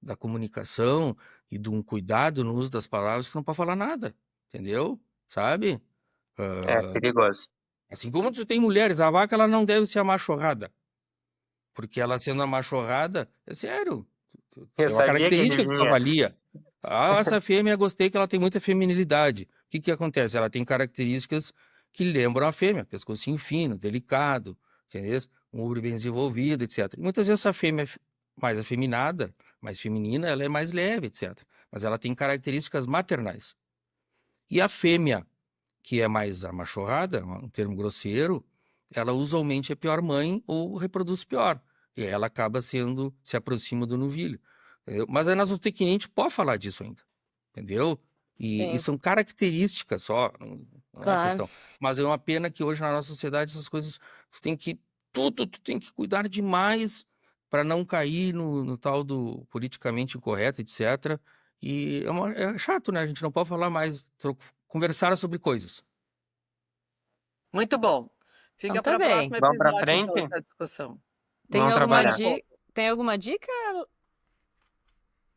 da comunicação e de um cuidado no uso das palavras que não pode falar nada, entendeu? Sabe? É perigoso. Assim como tu tem mulheres, a vaca ela não deve ser amachorrada. Porque ela sendo amachorrada, é sério, Eu é uma sabia que característica que tu vinha. avalia. Essa fêmea, gostei que ela tem muita feminilidade. O que acontece? Ela tem características que lembram a fêmea, pescocinho fino, delicado, entendeu? Um ombro bem desenvolvido, etc. E muitas vezes essa fêmea mais afeminada, mais feminina, ela é mais leve, etc. Mas ela tem características maternais. E a fêmea, que é mais amachorrada, um termo grosseiro, ela usualmente é pior mãe ou reproduz pior. E ela acaba se aproxima do novilho. Entendeu? Mas aí nós vamos ter que a gente pode falar disso ainda. Entendeu? E Sim. são características só. Não é a Claro. questão. Mas é uma pena que hoje na nossa sociedade essas coisas tu tem que cuidar demais para não cair no tal do politicamente incorreto, etc. E é chato, né? A gente não pode falar mais, conversar sobre coisas. Muito bom. Fica Então para tá o bem. próximo Vamos pra episódio, então, frente? essa discussão. Tem Vamos alguma trabalhar. tem alguma dica?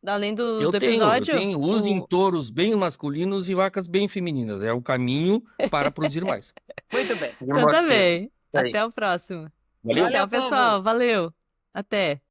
Além do Eu episódio? tenho, usem touros bem masculinos e vacas bem femininas. É o caminho para produzir mais. Muito bem. Então tá bem. Isso aí. Até o próximo. Valeu? Valeu, Tchau, povo. pessoal. Valeu. Até.